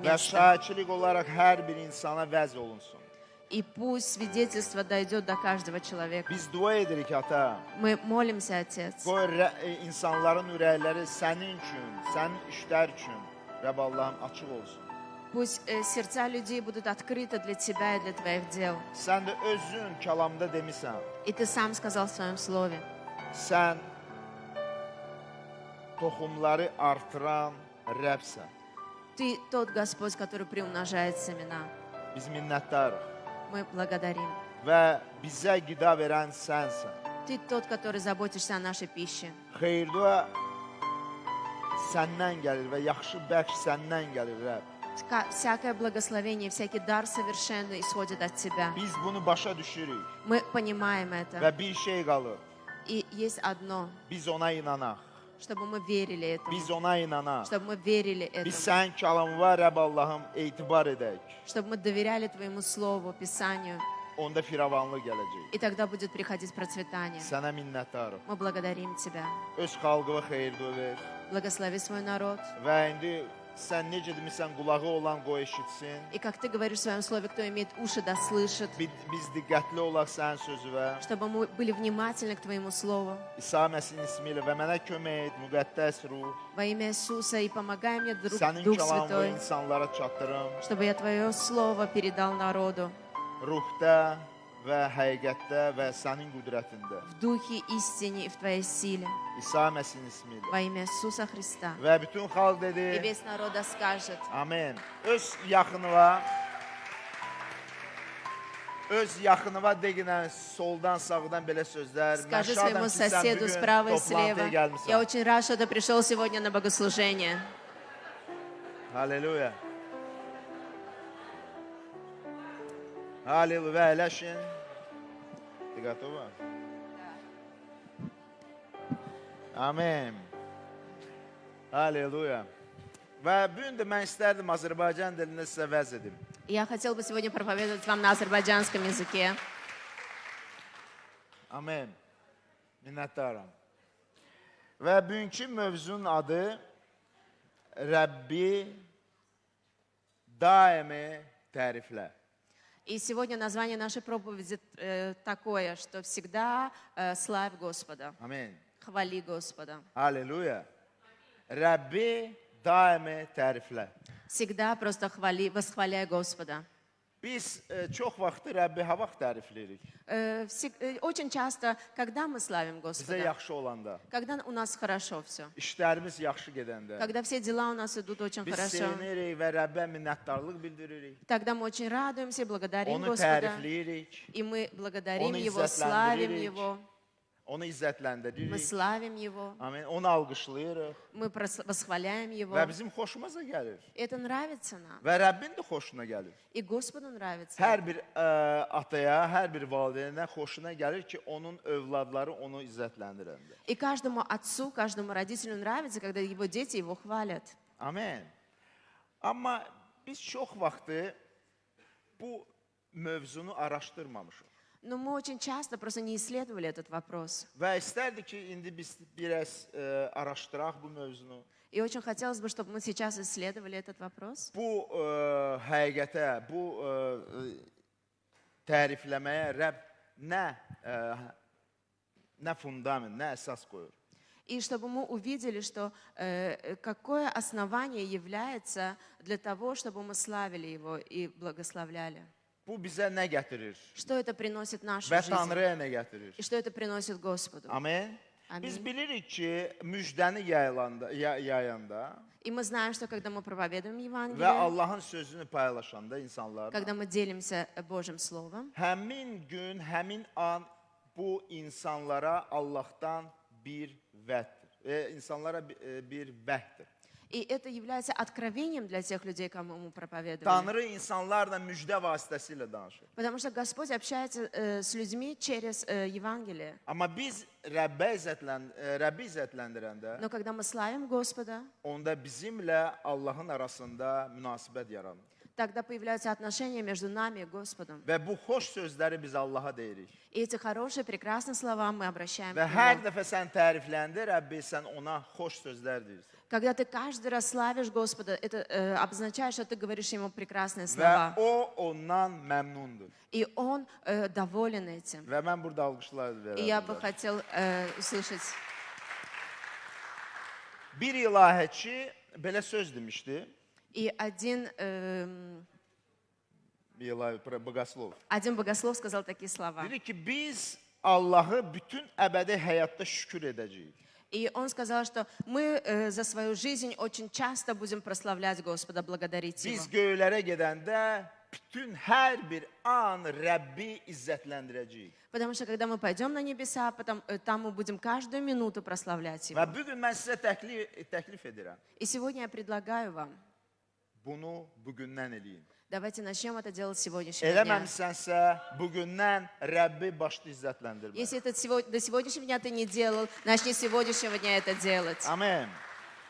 Və
места.
şahidçilik olaraq hər bir insana vəz olunsun.
И пусть свидетельство дойдет до каждого человека.
Biz dua edirik, Ata.
Мы молимся, Отец.
Qoy insanların ürəkləri sənin üçün, sənin işlər üçün, Rəbb Allahım, açıq olsun.
Пусть сердца людей будут открыты для Тебя и для Твоих дел.
Sən də özün kəlamda demisən,
И Ты сам сказал в Своем Слове,
sən toxumları artıran Rəbsən.
Ты тот Господь, который приумножает семена.
Biz minnətdarıq
Мы благодарим.
və bizə qida verən sənsən.
Ты тот, который заботишься о нашей пище.
Xeyir-dua səndən gəlir və yaxşı bəxş səndən gəlir, Rəbb.
Всякое благословение, всякий дар совершенный исходит от Тебя.
Biz bunu başa düşürük
Мы понимаем
və
это.
bir şey qalır.
И есть одно,
Biz ona inanaq.
чтобы мы верили этому.
Biz ona inanaq.
Чтобы мы верили
Biz
этому.
sənin kəlamına, Rəbb Allahım, etibar edək.
Чтобы мы доверяли Твоему Слову, Писанию.
Onda firavanlıq gələcək.
И тогда будет приходить процветание.
Sənə minnətdarıq.
Мы благодарим Тебя.
Öz xalqına xeyir-dua ver.
Благослови свой народ.
Və indi sən necə demisən, qulağı olan qoy eşitsin.
И как Ты говоришь в Своем Слове, кто имеет уши, да слышит.
Biz diqqətli olaq sənin sözünə.
Чтобы мы были внимательны к Твоему Слову.
İsa Məsihin ismi ilə və mənə kömək et, müqəddəs ruh.
Во имя Иисуса. И помогай мне,
Sənin
Дух
kəlamını
Святой,
insanlara çatdırım.
чтобы я Твое Слово передал народу.
Ruhda və həqiqətdə və sənin qüdrətində.
В Духе, истине и в Твоей силе.
İsa Məsihin ismi ilə.
Во имя Иисуса Христа.
Və bütün xalq
И
dedi,
весь народ да скажет.
amen. Öz yaxınıva deginən soldan sağdan belə sözlər.
Скажи
Mən şadam
своему
ki, sən
соседу
bugün
справа и слева.
toplantıya
Я
gəlmisən.
очень рад, что ты пришел сегодня на богослужение.
Halleluya. Halleluya. Əyləşin. Готова? Amen. Halleluya. Və bu gün də mən istərdim Azərbaycan dilində sizə vəz edim.
Я хотел бы сегодня проповедовать вам на азербайджанском языке.
Amen. Minnətdaram. Və bugünkü mövzunun adı Rəbbi daimi təriflə.
И сегодня название нашей проповеди такое, что всегда славь Господа,
Amen.
хвали Господа.
Halleluya. Rəbbi daimi təriflə.
Всегда просто хвали, восхваляй Господа.
Biz çox vaxt Rəbbi ha vaxt tərifləyirik.
Очень часто, когда мы славим
Bizə
Господа,
yaxşı olanda,
когда у нас хорошо все,
işlərimiz yaxşı gedəndə,
когда все дела у нас идут очень
biz
хорошо,
sevinirik və Rəbbə minnətdarlıq bildiririk.
тогда мы очень радуемся и благодарим
Onu
Господа.
tərifləyirik,
И мы благодарим
Он
Его, славим
иззатландырырик.
Его,
onu
мы
izzətləndiririk.
славим Его,
Amin. Onu alqışlayırıq
мы восхваляем Его.
və bizim xoşumuza gəlir.
Это nравится нам.
Və Rəbbin də xoşuna gəlir.
И Господу nравится.
Hər bir ataya, hər bir valideynə xoşuna gəlir ki, onun övladları onu izzətləndirəndə.
И каждому отцу, каждому родителю нравится, когда его дети его хвалят.
Amen. Amma biz çox vaxtı bu mövzunu araşdırmamışıq.
Но мы очень часто просто не исследовали этот вопрос.
Və istərdik ki, indi biz biraz araşdıraq bu mövzunu.
И очень хотелось бы, чтобы мы сейчас исследовали этот вопрос.
Bu həqiqətə, bu tərifləməyə Rəbb nə fundament, nə əsas qoyur.
И чтобы мы увидели, что какое основание является для того, чтобы мы славили Его и благословляли.
Bu bizə nə gətirir?
Что это приносит нашу
Və
жизнь?
Tanrıya nə gətirir?
И что это приносит Господу?
Amen.
Amin.
Biz bilirik ki, müjdəni yayanda
И мы знаем, что когда мы проповедуем
və
Евангелие,
Allahın sözünü paylaşanda insanlarla,
когда мы делимся Божьим Словом,
həmin gün, həmin an bu insanlara Allahdan bir vəddir. İnsanlara bir vəddir.
И это является откровением для тех людей, кому мы проповедуем.
Tanrı insanlarla müjdə vasitəsilə danışır.
Потому что Господь общается с людьми через Евангелие.
Amma biz Rəbbi izzətləndirəndə,
Но когда мы славим Господа,
onda bizimlə Allahın arasında münasibət yaranır.
тогда появляются отношения между нами и Господом.
Və bu xoş sözləri biz Allaha deyirik.
И эти хорошие, прекрасные слова мы обращаем
Və
к
hər
Нему.
dəfə sən tərifləndə Rəbbi, sən ona xoş sözlər deyirsən.
Когда ты каждый раз славишь Господа, это обозначает, что ты говоришь Ему прекрасные
Və
слова.
o ondan məmnundur.
И Он доволен этим.
Və mən burada alqışlar
И я бы
verirəm.
хотел услышать.
Bir ilahəçi belə söz demişdi.
И один
Boqaslov.
богослов сказал такие слова.
Dedi ki, biz Allahı bütün əbədi həyatda şükür edəcəyik.
И он сказал, что мы за свою жизнь очень часто будем прославлять Господа, благодарить Его.
Biz göylərə gedəndə bütün hər bir an Rəbbi izzətləndirəcəyik.
Потому что когда мы пойдем на небеса, там мы будем каждую минуту прославлять
Və
Его.
bu gün mən sizə təklif edirəm.
И сегодня я предлагаю вам,
Bunu bugündən eləyin.
давайте начнем это делать с сегодняшнего дня.
Eləməmisənsə, bugündən Rəbbi başda izzətləndirmək.
Если это до сегодняшнего дня ты не делал, начни с сегодняшнего дня это делать.
Amen.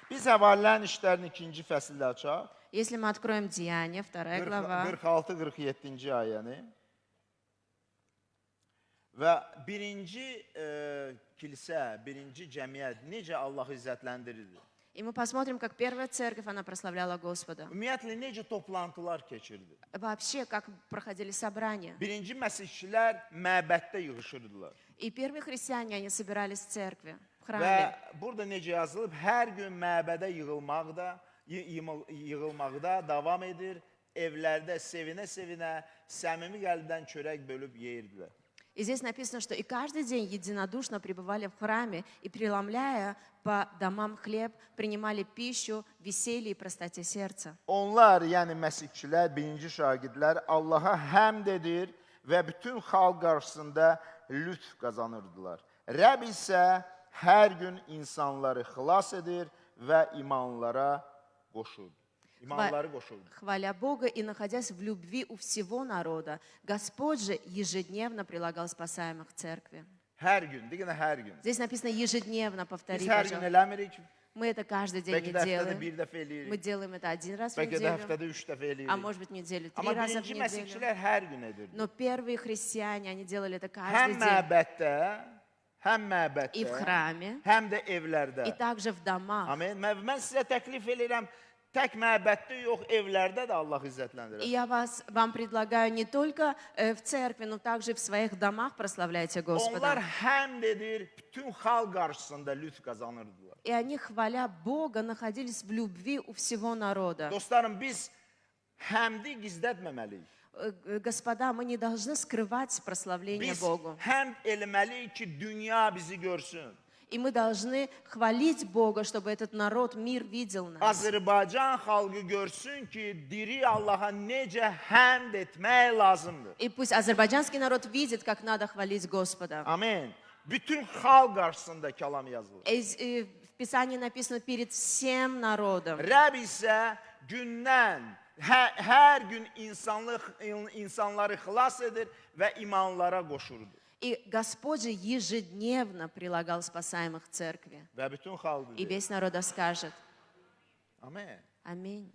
Biz Həvarilərin işlərinin 2-ci fəsildə açaq.
Если мы откроем Деяния, 2 глава,
46-47-ci ayəni. Və birinci kilsə, birinci cəmiyyət necə Allahı izzətləndirirdi?
и мы посмотрим, как первая церковь, она прославляла Господа.
Ümumiyyətlə, necə toplantılar keçirdi?
Вообще, как проходили собрания.
Birinci məsihçilər məbəddə yığışırdılar.
И первые христиане, они собирались в церкви, в
Və
храме.
burada necə yazılıb, hər gün məbədə yığılmaqda davam edir, evlərdə sevinə-sevinə, səmimi qəlbdən çörək bölüb yeyirdilər.
И здесь написано, что и каждый день единодушно пребывали в храме и, преломляя по домам хлеб, принимали пищу, веселье и простоте сердца.
Onlar, yəni məsihçilər, birinci şagirdlər Allaha həmd edir və bütün xalq qarşısında lütf qazanırdılar. Rəbb isə hər gün insanları xilas edir və imanlara qoşurdu. İmanları qoşurdu.
Хваля Бога и находясь в любви у всего народа, Господь же ежедневно прилагал спасаемых к церкви.
Hər gün, deyinə hər gün.
Здесь написано ежедневно, повтори,
Biz hər gün
пожалуйста.
eləmirik.
Мы это каждый день
Bəlkə
не
də həftədə
делаем.
bir dəfə
Мы
eləyirik.
делаем это один раз в
Bəlkə də
неделю,
həftədə 3 dəfə
а
eləyirik.
может быть в неделю 3
Amma
раза в
birinci
неделю.
məsihçilər hər gün edirdi.
Но первые христиане, они делали это
Həm
каждый день. И в
məbəddə,
храме,
həm də evlərdə.
и также в домах.
Amen. Mən sizə təklif edirəm, tək məbəddə yox, evlərdə də Allah
И
izzətləndirir.
я вам предлагаю не только в церкви, но также в своих домах прославляйте
Onlar
Господа.
həmd edir, bütün xalq qarşısında lütf qazanırdılar.
И они, хваля Бога, находились в любви у всего народа.
Dostlarım, biz həmdi gizlətməməliyik.
Господа, мы не должны скрывать прославление
Biz
Богу.
həmd eləməliyik ki, dünya bizi görsün.
И мы должны хвалить Бога, чтобы этот народ, мир видел нас.
Azərbaycan xalqı görsün ki, diri Allaha necə həmd etmək lazımdır.
И пусть азербайджанский народ видит, как надо хвалить Господа.
Amen. Bütün xalq qarşısında kəlam yazılır.
В Писании написано перед всем народом.
Rəbb isə gündən, hər gün insanları xilas edir və imanlara qoşurdu.
И Господь же ежедневно прилагал спасаемых к церкви.
Və bütün xalq
И
bilir.
весь народ скажет.
Amen.
Аминь.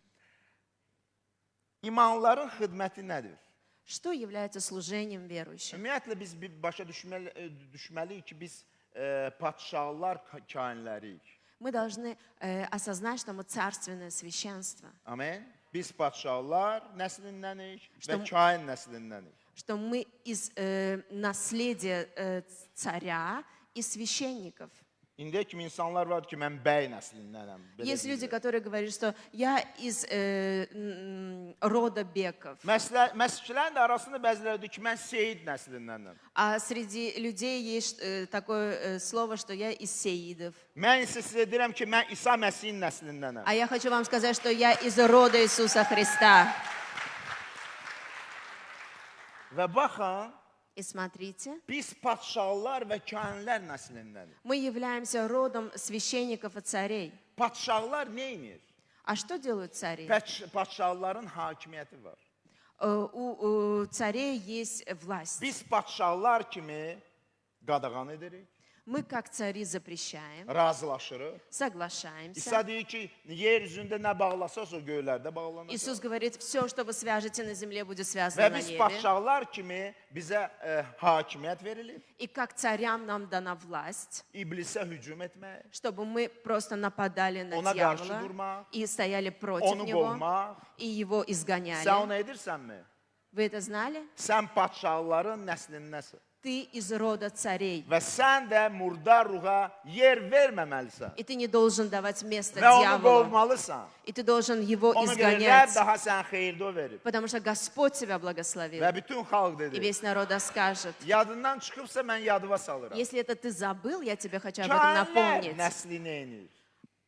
İmanların xidməti nədir?
Что является служением верующих?
Ümumiyyətlə biz başa düşməliyik ki, biz padşahlar kainləriyik.
Мы должны осознать, что мы царственное священство.
Amen. Biz padşahlar nəslindənik və
Что-
kain nəslindənik.
Что мы из наследия царя и священников.
İndiyə kimi insanlar var ki, mən bəy nəslindənəm. belə
Есть люди,
deyirlər.
которые говорят, что я из рода Беков.
Məsihçilərin də arasında bəziləri deyir ki, mən Seyid nəslindənəm.
А среди людей есть такое слово, что я из сеидов.
Mən isə sizə deyirəm ki, mən İsa Məsihin nəslindənəm.
А я хочу вам сказать, что я из рода Иисуса Христа.
Və baxın,
И смотрите,
biz padşahlar və kainlər nəslindənik.
мы являемся родом священников и царей.
Padşahlar nə edir?
А что делают цари?
Padşahların hakimiyyəti var.
У царей есть власть.
Biz padşahlar kimi qadağan edirik,
Мы, как цари, запрещаем,
razılaşırıq.
соглашаемся.
İsa deyir ki, yer üzündə nə bağlasaz o göylərdə bağlanacaq.
Иисус говорит, все, что вы свяжете на земле, будет связано
Və
на
biz
небе.
padşahlar kimi bizə hakimiyyət verilib,
И как царям нам дана власть,
iblisə hücum etmək,
чтобы мы просто нападали на
Ona qarşı
дьявола
durmaq,
и стояли против
onu
него,
qovmaq.
и его
Sən
изгоняли.
onu edirsənmi?
Вы это знали?
Sən padşahların nəslindənsən.
Ты из рода царей.
Və sən də murdar ruha yer verməməlisən.
И ты не должен давать место
Və onu
дьяволу.
qovmalısan.
И ты должен его
Ona görə Rəbb
изгонять.
daha sən xeyirdə verib.
Потому что Господь тебя благословил.
Və bütün xalq
И
dedi.
весь народ скажет.
Yadından çıxıbsa mən yadıma salıram.
Если это ты забыл, я тебе хочу об этом
Kainlər
напомнить.
nəsli nə edir?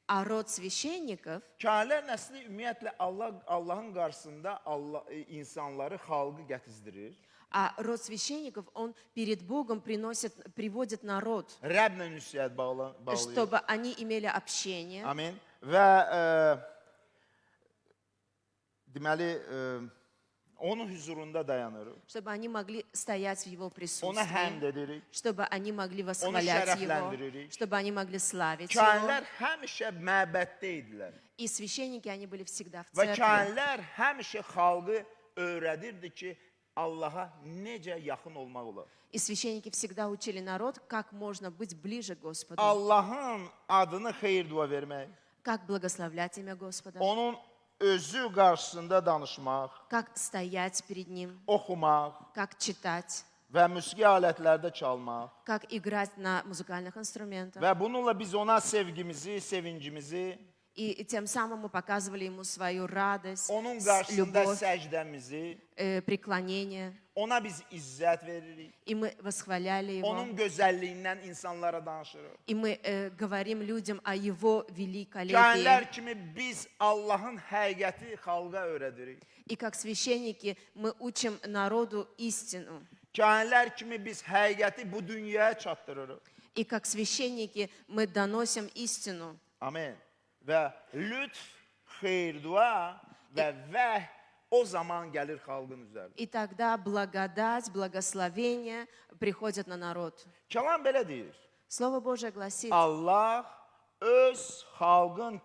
А род священников,
Kainlər nəsli ümumiyyətlə Allahın qarşısında insanları, xalqı gətizdirir.
а род священников, он перед Богом приводит народ,
Rəblə ünsiyyət bağlayır.
чтобы они имели общение.
Amin. Və deməli onun huzurunda dayanırıq.
Чтобы они могли стоять в Его
Ona
присутствии,
həmd edirik.
чтобы они могли восхвалять Его,
şərəfləndiриrik.
чтобы они могли славить Его.
Kainlər həmişə məbəddə idilər.
И священники, они были всегда в
Və
церкви.
kainlər həmişə xalqı öyrədirdi ki, Allaha necə yaxın olmaq olar.
И священники всегда учили народ, как можно быть ближе к Господу,
Allahın adını xeyir dua vermək,
как благословлять имя Господа,
onun özü qarşısında danışmaq,
как стоять перед Ним,
oxumaq
как читать,
və musiqi alətlərdə çalmaq.
как играть на музыкальных инструментах.
Və bununla biz ona sevgimizi, sevincimizi,
И тем самым мы показывали Ему свою радость,
onun qarşısında
любовь,
səcdəmizi,
преклонение.
ona biz izzət veririk.
И мы восхваляли Его.
Onun gözəlliyindən insanlara danışırıq.
И мы говорим людям о Его великолепии.
Kainlər kimi biz Allahın həqiqəti xalqa öyrədirik.
И как священники мы учим народу истину.
Kainlər kimi biz həqiqəti bu dünyaya çatdırırıq.
И как священники мы доносим истину.
Amen. Və lütf, xeyir-dua və vəh o zaman gəlir xalqın üzərinə.
И тогда благодать, благословение приходят на народ.
Kəlam belə deyir.
Слово Божие гласит,
Allah öz xalqın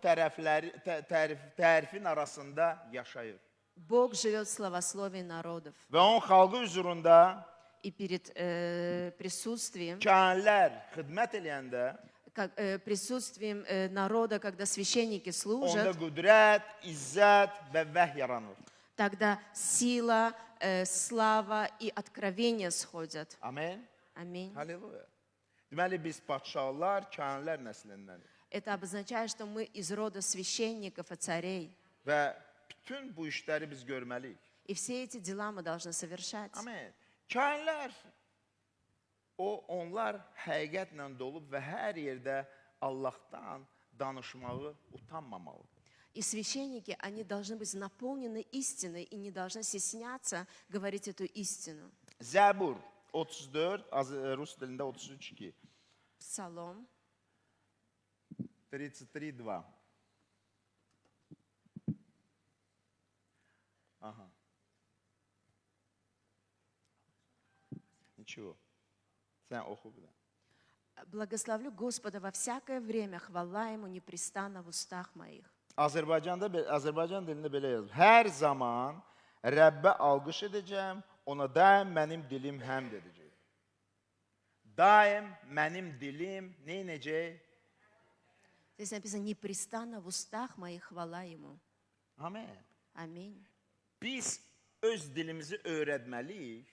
tərifin arasında yaşayır.
Бог живет в словословии народов.
Və onun xalqı huzurunda
И перед присутствием,
kainlər xidmət eləyəndə
присутствием народа, когда священники
onda
служат,
qüdrət, izzət və vəh yaranır.
тогда сила, слава и откровение сходят.
Amen.
Аминь.
Halleluya. Deməli biz padşahlar, kainlər nəslindənik.
Это обозначает, что мы из рода священников и царей.
Və bütün bu işləri biz görməliyik.
И все эти дела мы должны совершать.
Amen. Kainlər, onlar həqiqətlə dolub və hər yerdə Allahdan danışmağı utanmamalıdır.
И священники, они должны быть наполнены истиной и не должны стесняться говорить эту истину.
Zəbur 34, rus dilində 33-2.
Псалом
33-2. Aha. Ничего. Sən oxu bir də.
Благословлю Господа во всякое время, хвала Ему непрестанно в устах моих.
Azərbaycan dilində belə yazılır. Hər zaman Rəbbə alqış edəcəm, ona daim mənim dilim həmd edəcək. Daim mənim dilim nə edəcək?
Здесь написано, непрестанно в устах моих хвала Ему.
Amen.
Аминь.
Biz öz dilimizi öyrətməliyik.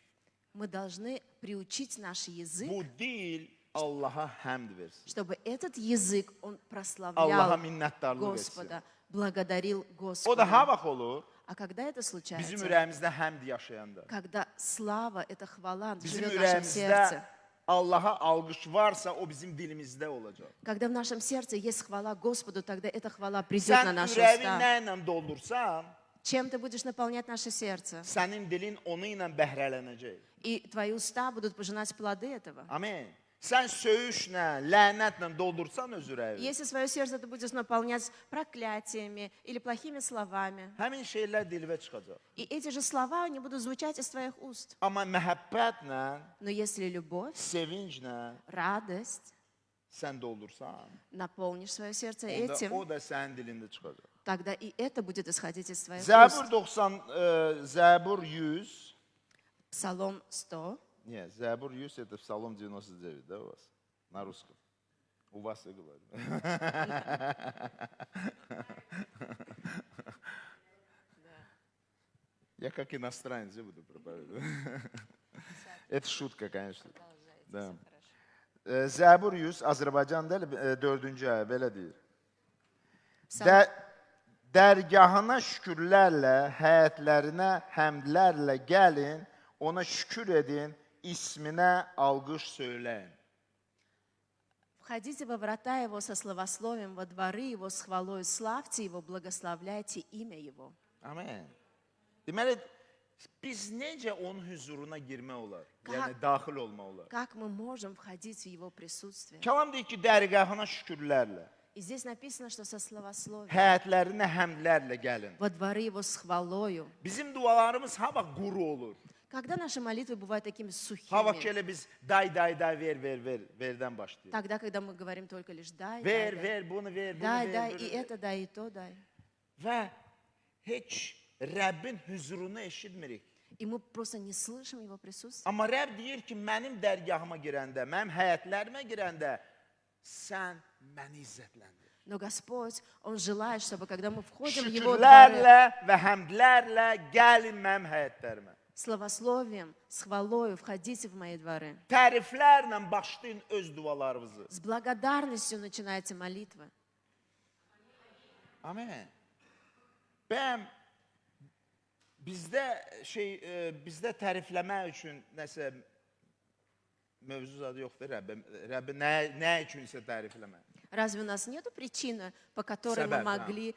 Мы должны приучить наш язык,
Bu dil Allaha həmd versin.
чтобы этот язык, он
Allaha
прославлял
minnətdarlıq etsin.
Господа, благодарил
O da
Господа.
ha vaxt olur,
А когда это
bizim
случается?
ürəyimizdə həmd yaşayanda.
Когда слава, это хвала
Bizim
живет в нашем сердце.
ürəyimizdə Allaha alqış varsa, o bizim dilimizdə olacaq.
Когда в нашем сердце есть хвала Господу, тогда эта хвала придет на
Sən
наши
ürəyin
уста.
nə ilə doldursan,
Чем ты будешь наполнять наше сердце?
sənin dilin onu ilə bəhrələnəcək.
И твои уста будут пожинать плоды этого.
Amen. sən söyüşlə, lənətlə doldursan öz ürəyini,
Если свое сердце ты будешь наполнять проклятиями или плохими словами,
həmin şeylər dilinə çıxacaq.
и эти же слова не будут звучать из твоих уст.
Amma məhəbbətlə,
Но если любовь,
sevinclə
радость,
sən doldursan,
наполнишь свое сердце
onda
этим,
o da sənin dilində çıxacaq.
тогда и это будет исходить из твоих
Zəbur
уст.
90, Zəbur 100,
Псалом 100.
нет, Zəbur 100 это Psalom 99, да, у вас? На русском. У вас я говорю. Я как иностранец я буду проповедовать. Это шутка, конечно. Да. Zəbur 100, Azərbaycanda 4-cü ayə, belə deyir. Dərgahına şükürlərlə, həyətlərinə həmdlərlə gəlin, ona şükür edin, isminə alqış söyləyin.
Входите во врата его со словословием, во дворы его с хвалой, славьте его, благословляйте имя его.
Amen. Deməli, biz necə onun huzuruna girmək olar? Yəni, daxil olmaq olar.
Как мы можем входить в его присутствие?
Kəlam deyir ki, dərgahına şükürlərlə,
И здесь написано, что со словословием,
həyətlərinə həmdlərlə gəlin.
во дворы его с хвалою.
Bizim dualarımız ha vaxt quru olur.
Когда наши молитвы бывают такими
Ha vaxt
сухими,
elə biz verdən başlayırıq.
тогда, когда мы говорим только лишь дай,
Ver,
дай,
ver, bunu ver, bunu
дай,
ver.
дай,
bunu
и
ver.
это дай, и то дай.
Və heç Rəbbin huzurunu eşitmirik.
И мы просто не слышим его присутствие.
Amma Rəbb deyir ki, mənim dərgahıma girəndə, mənim həyətlərimə girəndə sən məni izzətləndir.
Но Господь, Он желает, чтобы когда мы входим в Его дворы,
Şükürlərlə və həmdlərlə gəlin mənim həyətlərimə.
словословием, с хвалою входите в мои дворы.
Təriflərlə başlayın öz dualarınızı.
С благодарностью начинайте молитвы.
Amen. Bəyəm, bizdə tərifləmək üçün nəsə mövzu zadı yoxdur Rəbbi nə üçünsə tərifləmək.
Разве у нас нет причины, по которой мы
Себеб, да.
могли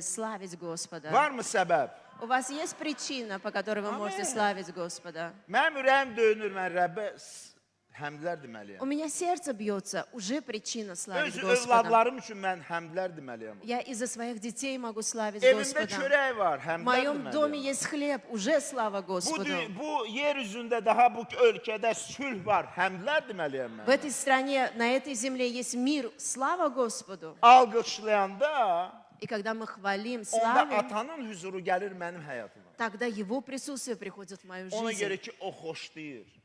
славить Господа?
Varmı səbəb?
У вас есть причина, по которой вы можете славить Господа?
Mənim ürəyim döyünür, mən Rəbbə həmdlər deməliyəm.
У меня сердце бьется, уже причина славить
Öz
Господа.
övladlarım üçün mən həmdlər deməliyəm.
Я из-за своих детей могу славить
Evimdə
Господа.
çörək var,
В
həmdlər
моем доме
deməliyəm.
есть хлеб, уже слава Господу.
Bu yer üzündə daha bu ölkədə sülh var, həmdlər deməliyəm
В
mən.
этой стране, на этой земле есть мир, слава Господу.
Alqışlayanda
И когда мы хвалим,
onda
славим,
atanın huzuru gəlir mənim həyatıma.
тогда Его присутствие приходит в мою
Ona görə
жизнь.
ki, o xoşlayır.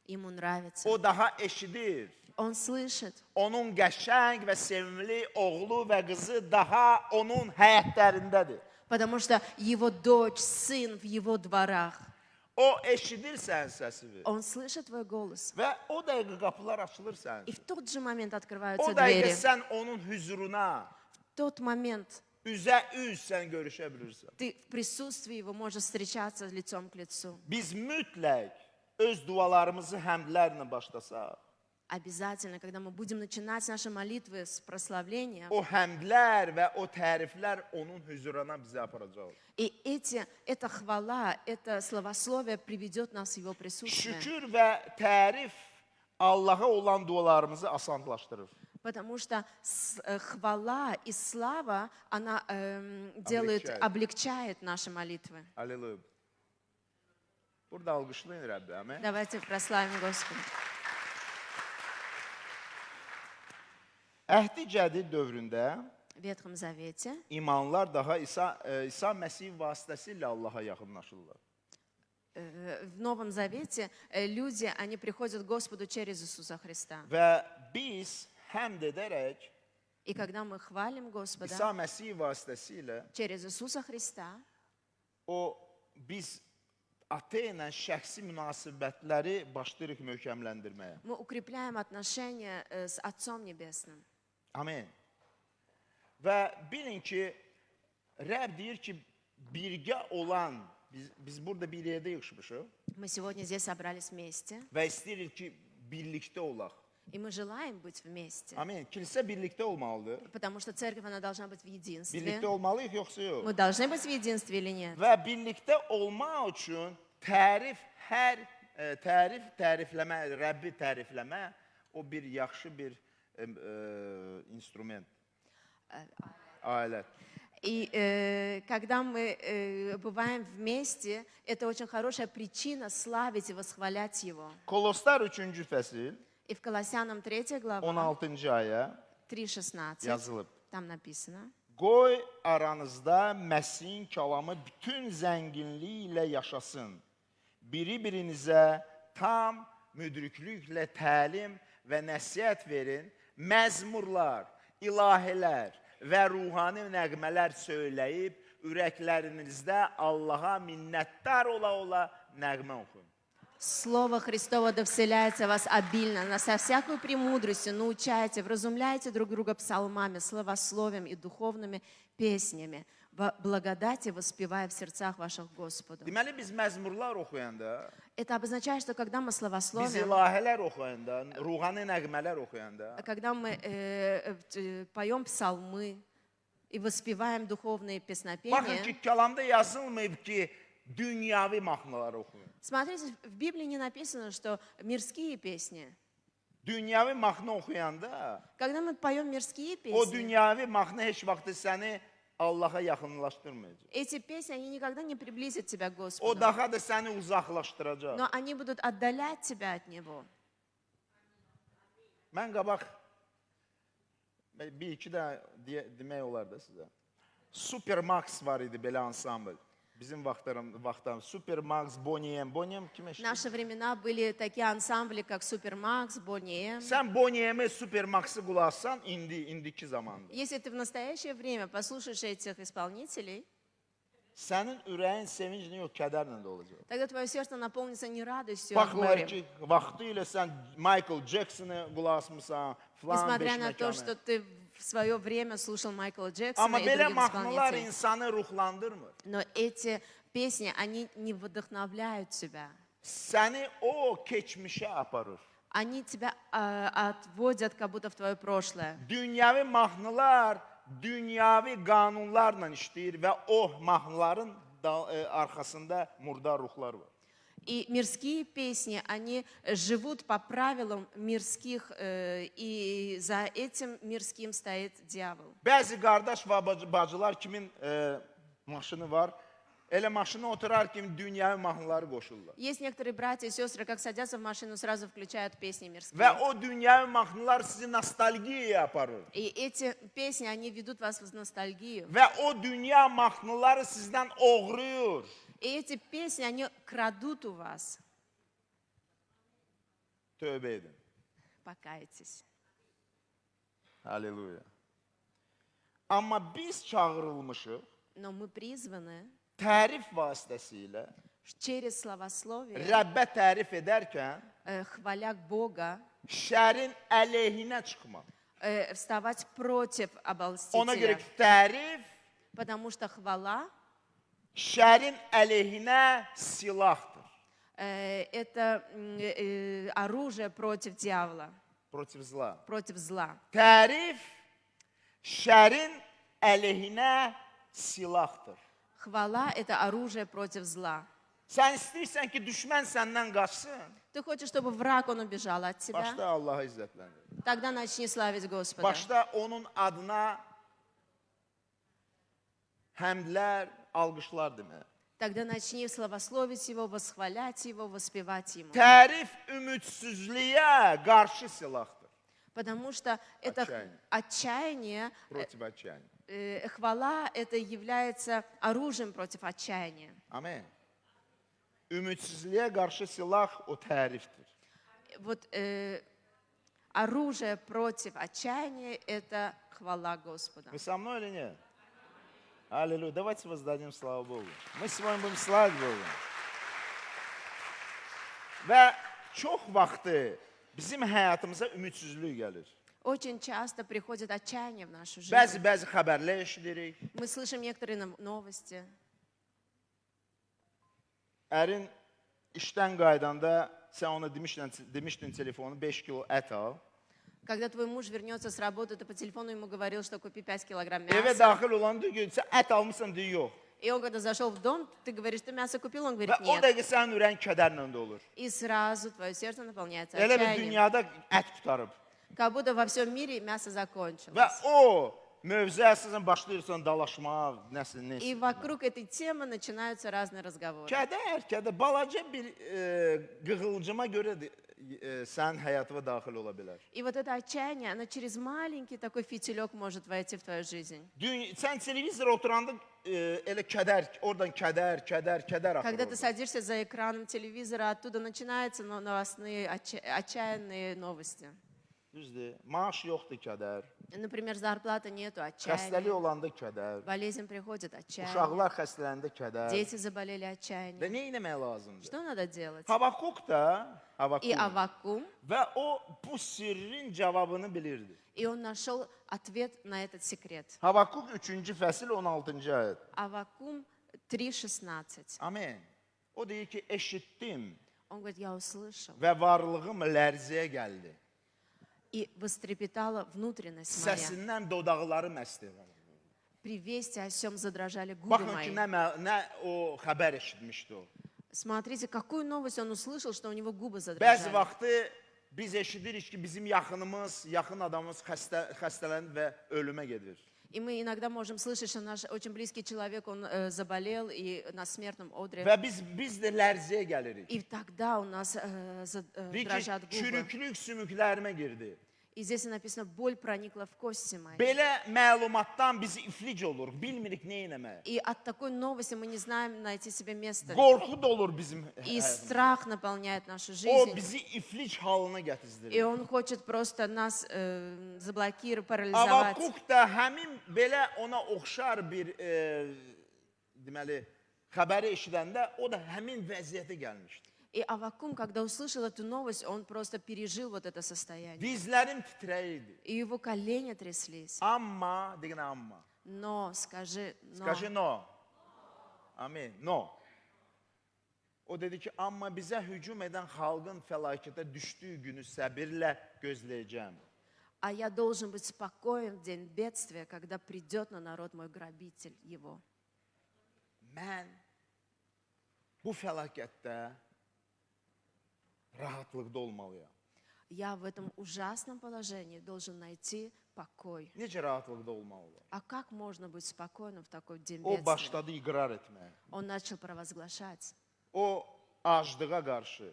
Ему нравится.
O daha eşidir.
Он слышит.
Onun qəşəng və sevimli oğlu və qızı daha onun həyətlərindədir.
Потому что его дочь, сын в его дворах.
O eşidir sənin səsini.
Он слышит твой голос.
Və o dəqiqə qapılar açılır sənin
И
üçün.
в тот же момент
O
открываются
dəqiqə
двери.
sən onun huzuruna
В тот момент
üzə-üz sən görüşə bilirsən.
ты в присутствии его можешь встречаться лицом к лицу.
Biz mütləq öz dualarımızı həmdlərlə başlasaq,
Обязательно, когда мы будем начинать наши молитвы с прославления,
o həmdlər və o təriflər onun huzuruna bizi aparacaq.
и эта хвала, это словословие приведет нас в его присутствие.
Şükür və tərif Allaha olan dualarımızı asanlaşdırır.
Потому что хвала и слава, она облегчает наши молитвы.
Alleluya. Burada alqışlayın Rəbbi, amen.
Давайте прославим Господа.
Əhdi Cədid dövründə
В Ветхом Завете
imanlar daha İsa Məsih vasitəsilə Allaha yaxınlaşırlar.
в Новом Завете люди, они приходят к Господу через Иисуса Христа.
Və biz həmd edərək
И когда мы хвалим
İsa
Господа
Məsih vasitəsilə
через Иисуса Христа,
biz ata ilə şəxsi münasibətləri başlayırıq möhkəmləndirməyə.
мы укрепляем отношения с Отцом Небесным.
Amen. Və bilin ki, Rəbb deyir ki, birgə olan, biz burada bir yerdə yığışmışıq
Мы сегодня здесь собрались вместе,
və istəyirik ki, birlikdə olaq.
и мы желаем быть вместе.
Amen. Kilsə birlikdə olmalıdır.
Потому что церковь, она должна быть в единстве.
Birlikdə olmalıyıq, yoxsa yox?
Мы должны быть в единстве или нет?
Və birlikdə olmaq üçün tərif hər tərifləmə, Rəbbi tərifləmə o bir yaxşı bir instrument, alət.
И когда мы бываем вместе, это очень хорошая причина славить и восхвалять Его.
Koloslar 3-cü fəsil,
И в Колоссянам 3 глава,
16-cı ayə
3:16,
yazılıb.
там написано:
Qoy aranızda Məsihin kəlamı bütün zənginliyi ilə yaşasın. Biri-birinizə tam müdriklüklə təlim və nəsihət verin. Məzmurlar, ilahilər və ruhani nəğmələr söyləyib, ürəklərinizdə Allaha minnətdar ola-ola nəğmə oxuyun.
Слово Христово да вселяется в вас обильно, со всякой премудростью научайте, вразумляйте друг друга псалмами, словословием и духовными песнями, во благодати воспевая в сердцах ваших Господу.
Deməli, biz məzmurlar oxuyanda,
Это обозначает, что когда мы
biz
словословим,
ilahilər oxuyanda, ruhani nəğmələr oxuyanda,
когда мы поем псалмы и воспеваем духовные
baxın
песнопения,
ki, kəlamda yazılmayıb ki, dünyavi mahnılar oxuyun.
смотрите, в Библии не написано, что мирские песни.
Dünyavi mahnı oxuyanda,
Когда мы поем мирские
o
песни,
dünyavi mahnı heç vaxt səni Allaha yaxınlaşdırmayacaq.
эти песни, они никогда не приблизят тебя к
O
Господу,
daha da səni uzaqlaşdıracaq.
но они будут отдалять тебя от Него.
Mən qabaq bir-iki də demək olar da sizə. Supermax var idi belə ansambl. Bizim vaxtlarım Supermax, Bonnie M. Bonnie M kim
В
eşidir?
наши времена были такие ансамбли, как Супермакс, Bonnie M.
Sən Bonnie M-i, Supermax-ı qulaq assan indiki zamanda.
Если ты в настоящее время послушаешь этих исполнителей,
Sənin ürəyin sevinclə yox, kədərlə də olacaq.
тогда твое сердце наполнится не радостью, а
Baxmayaraq
горем.
ki, vaxtı ilə sən Michael Jackson-ı qulaq asmısan, filan
Несмотря
beş
на то,
məkanı.
что ты в свое время слушал Майкла Джексона
Amma
и
belə
других
mahnılar
исполнителей.
insanı ruhlandırmır.
Но эти песни, они не вдохновляют тебя.
Səni o keçmişə aparır.
Они тебя отводят как будто в твое прошлое.
Dünyəvi mahnılar dünyavi qanunlarla işləyir və o mahnıların arxasında murdar ruhlar var.
И mирские песни, они живут по правилам мирских, и за этим мирским стоит дьявол.
Bəzi qardaş və bacılar kimin maşını var, elə maşına oturar kimi dünyavi mahnıları qoşurlar.
Есть некоторые братья и сестры, как садятся в машину, сразу включают песни мирские.
Və o dünyavi mahnılar sizi nostalgiyaya aparır.
И эти песни, они ведут вас в ностальгию.
Və o dünya mahnıları sizdən oğruyur.
И эти песни, они крадут у вас.
Tövbə edin.
Покайтесь.
Halleluya. Amma biz çağırılmışıq
Но мы призваны
tərif vasitəsilə
через словословие,
Rəbbə tərif edərkən
хваля Бога,
şərin əleyhinə çıxmaq.
вставать против
Ona görə
обольстителя.
ki, tərif
Потому что хвала
şərin əleyhinə silahdır.
это оружие против дьявола,
Protiv zla.
против зла.
Tərif şərin əleyhinə silahdır.
Хвала это оружие против зла.
Sən istəyirsən ki, düşmən səndən qaçsın,
Ты хочешь, чтобы враг, он убежал от тебя?
başda Allaha izzətləndir.
Тогда начни славить Господа.
Başda onun adına həmdlər, alqışlar demək.
Тогда начни славословить Его, восхвалять Его, воспевать Ему.
Tərif ümidsizliyə qarşı silahdır.
Потому что это отчаяние,
Protiv отчаяния.
хвала, это является оружием против отчаяния.
Amen. Ümidsizliyə qarşı silah o tərifdir.
Вот оружие против отчаяния – это хвала Господа.
Вы со мной или нет? Аллилуйя. Давайте воздадим славу Богу. Мы сегодня будем славить Бога. Və çox vaxtı bizim həyatımıza ümidsizlik gəlir.
Очень часто приходит отчаяние в нашу жизнь.
Bəzi xəbərlər eşidirik.
Мы слышим некоторые новости.
Ərin işdən qaydanda sən ona demişdin telefonu 5 kilo ət al.
Когда твой муж вернется с работы, ты по телефону ему говорил, что купи 5 килограмм
Evə
мяса.
daxil olan deyir ki, sən ət almısan deyir, yox.
И он, когда зашел в дом, ты говоришь, ты мясо купил? Он
Və
говорит,
o
нет.
dəqiqə sənin ürəyin kədərlə dolur.
И сразу твое сердце наполняется
Elə bir
отчаянием.
dünyada ət qutarıb.
Как будто во всем мире мясо
Və
закончилось.
o mövzuya əsasən başlayırsan dalaşmaq, nəsə,
И
nəsə.
вокруг этой темы начинаются разные разговоры.
Kədər, balaca bir qığılcıma görə də sənin həyatına daxil ola bilər.
И вот это отчаяние, оно через маленький такой фитилек может войти в твою жизнь.
Sən televizora oturanda elə oradan kədər
Когда ты
axır.
садишься за экраном телевизора, оттуда начинаются новостные, отчаянные новости.
Düzdür. Maaş yoxdur kədər.
Например, зарплаты нету,
Xəstəlik
отчаяние.
olanda kədər.
Болезнь приходит, отчаяние.
Uşaqlar xəstələndə kədər.
Дети заболели
Və
отчаянием.
nə etmək lazımdır?
Что надо делать?
Havakuk da,
И Аввакум,
və o bu sirrin cavabını bilirdi.
и он нашел ответ на этот секрет.
Havakuk 3-cü fəsil 16-cı ayət.
Аввакум 3:16.
Amen. O deyir ki, eşitdim
Он говорит, я услышал,
və varlığım lərzəyə gəldi.
и вострепетала внутренность моя.
Səsindən dodaqlarım əsdi.
При вести о всем задрожали губы
Baxın ki,
мои.
nə o xəbər eşitmişdi o.
Смотрите, какую новость он услышал, что у него губы
Bəzi
задрожали.
vaxtı biz eşidirik ki, bizim yaxınımız, yaxın adamımız xəstələnir və ölümə gedir.
И мы иногда можем слышать, что наш очень близкий человек, он заболел и на смертном одре.
Və biz də lərzəyə gəlirik.
И тогда у нас
Deyir ki,
дрожат губы.
çürüklük sümüklərimə girdi.
И здесь написано, боль проникла в кости мои.
Belə məlumatdan biz iflic oluruq, bilmirik nə etmək.
И от такой новости мы не знаем найти себе место.
Qorxu da olur bizim
И
həyatımızda.
страх наполняет нашу
O
жизнь.
bizi iflic halına
И
gətizdirir.
он хочет просто нас заблокировать, парализовать.
Avakuk da həmin belə ona oxşar bir deməli xəbəri eşidəndə o da həmin vəziyyətə gəlmişdi.
И Аввакум, когда услышал эту новость, он просто пережил вот это состояние.
Dizlərim titrəyirdi.
И его колени тряслись.
Amma, deyən amma.
Но, скажи, но.
Скажи no. Amin. No. O dedi ki, amma bizə hücum edən xalqın fəlakətə düşdüyü günü səbirlə gözləyəcəm.
А я должен быть спокоен в день бедствия, когда придет на народ мой грабитель его.
Mən bu fəlakətdə rahatlıqda olmalıyam.
Я в этом ужасном положении должен найти покой.
Necə rahatlıqda olmalıyam?
А как можно быть спокойным в такой день
O
бедствия?
başladı iqrar etməyə.
Он начал провозглашать
O aclığa qarşı,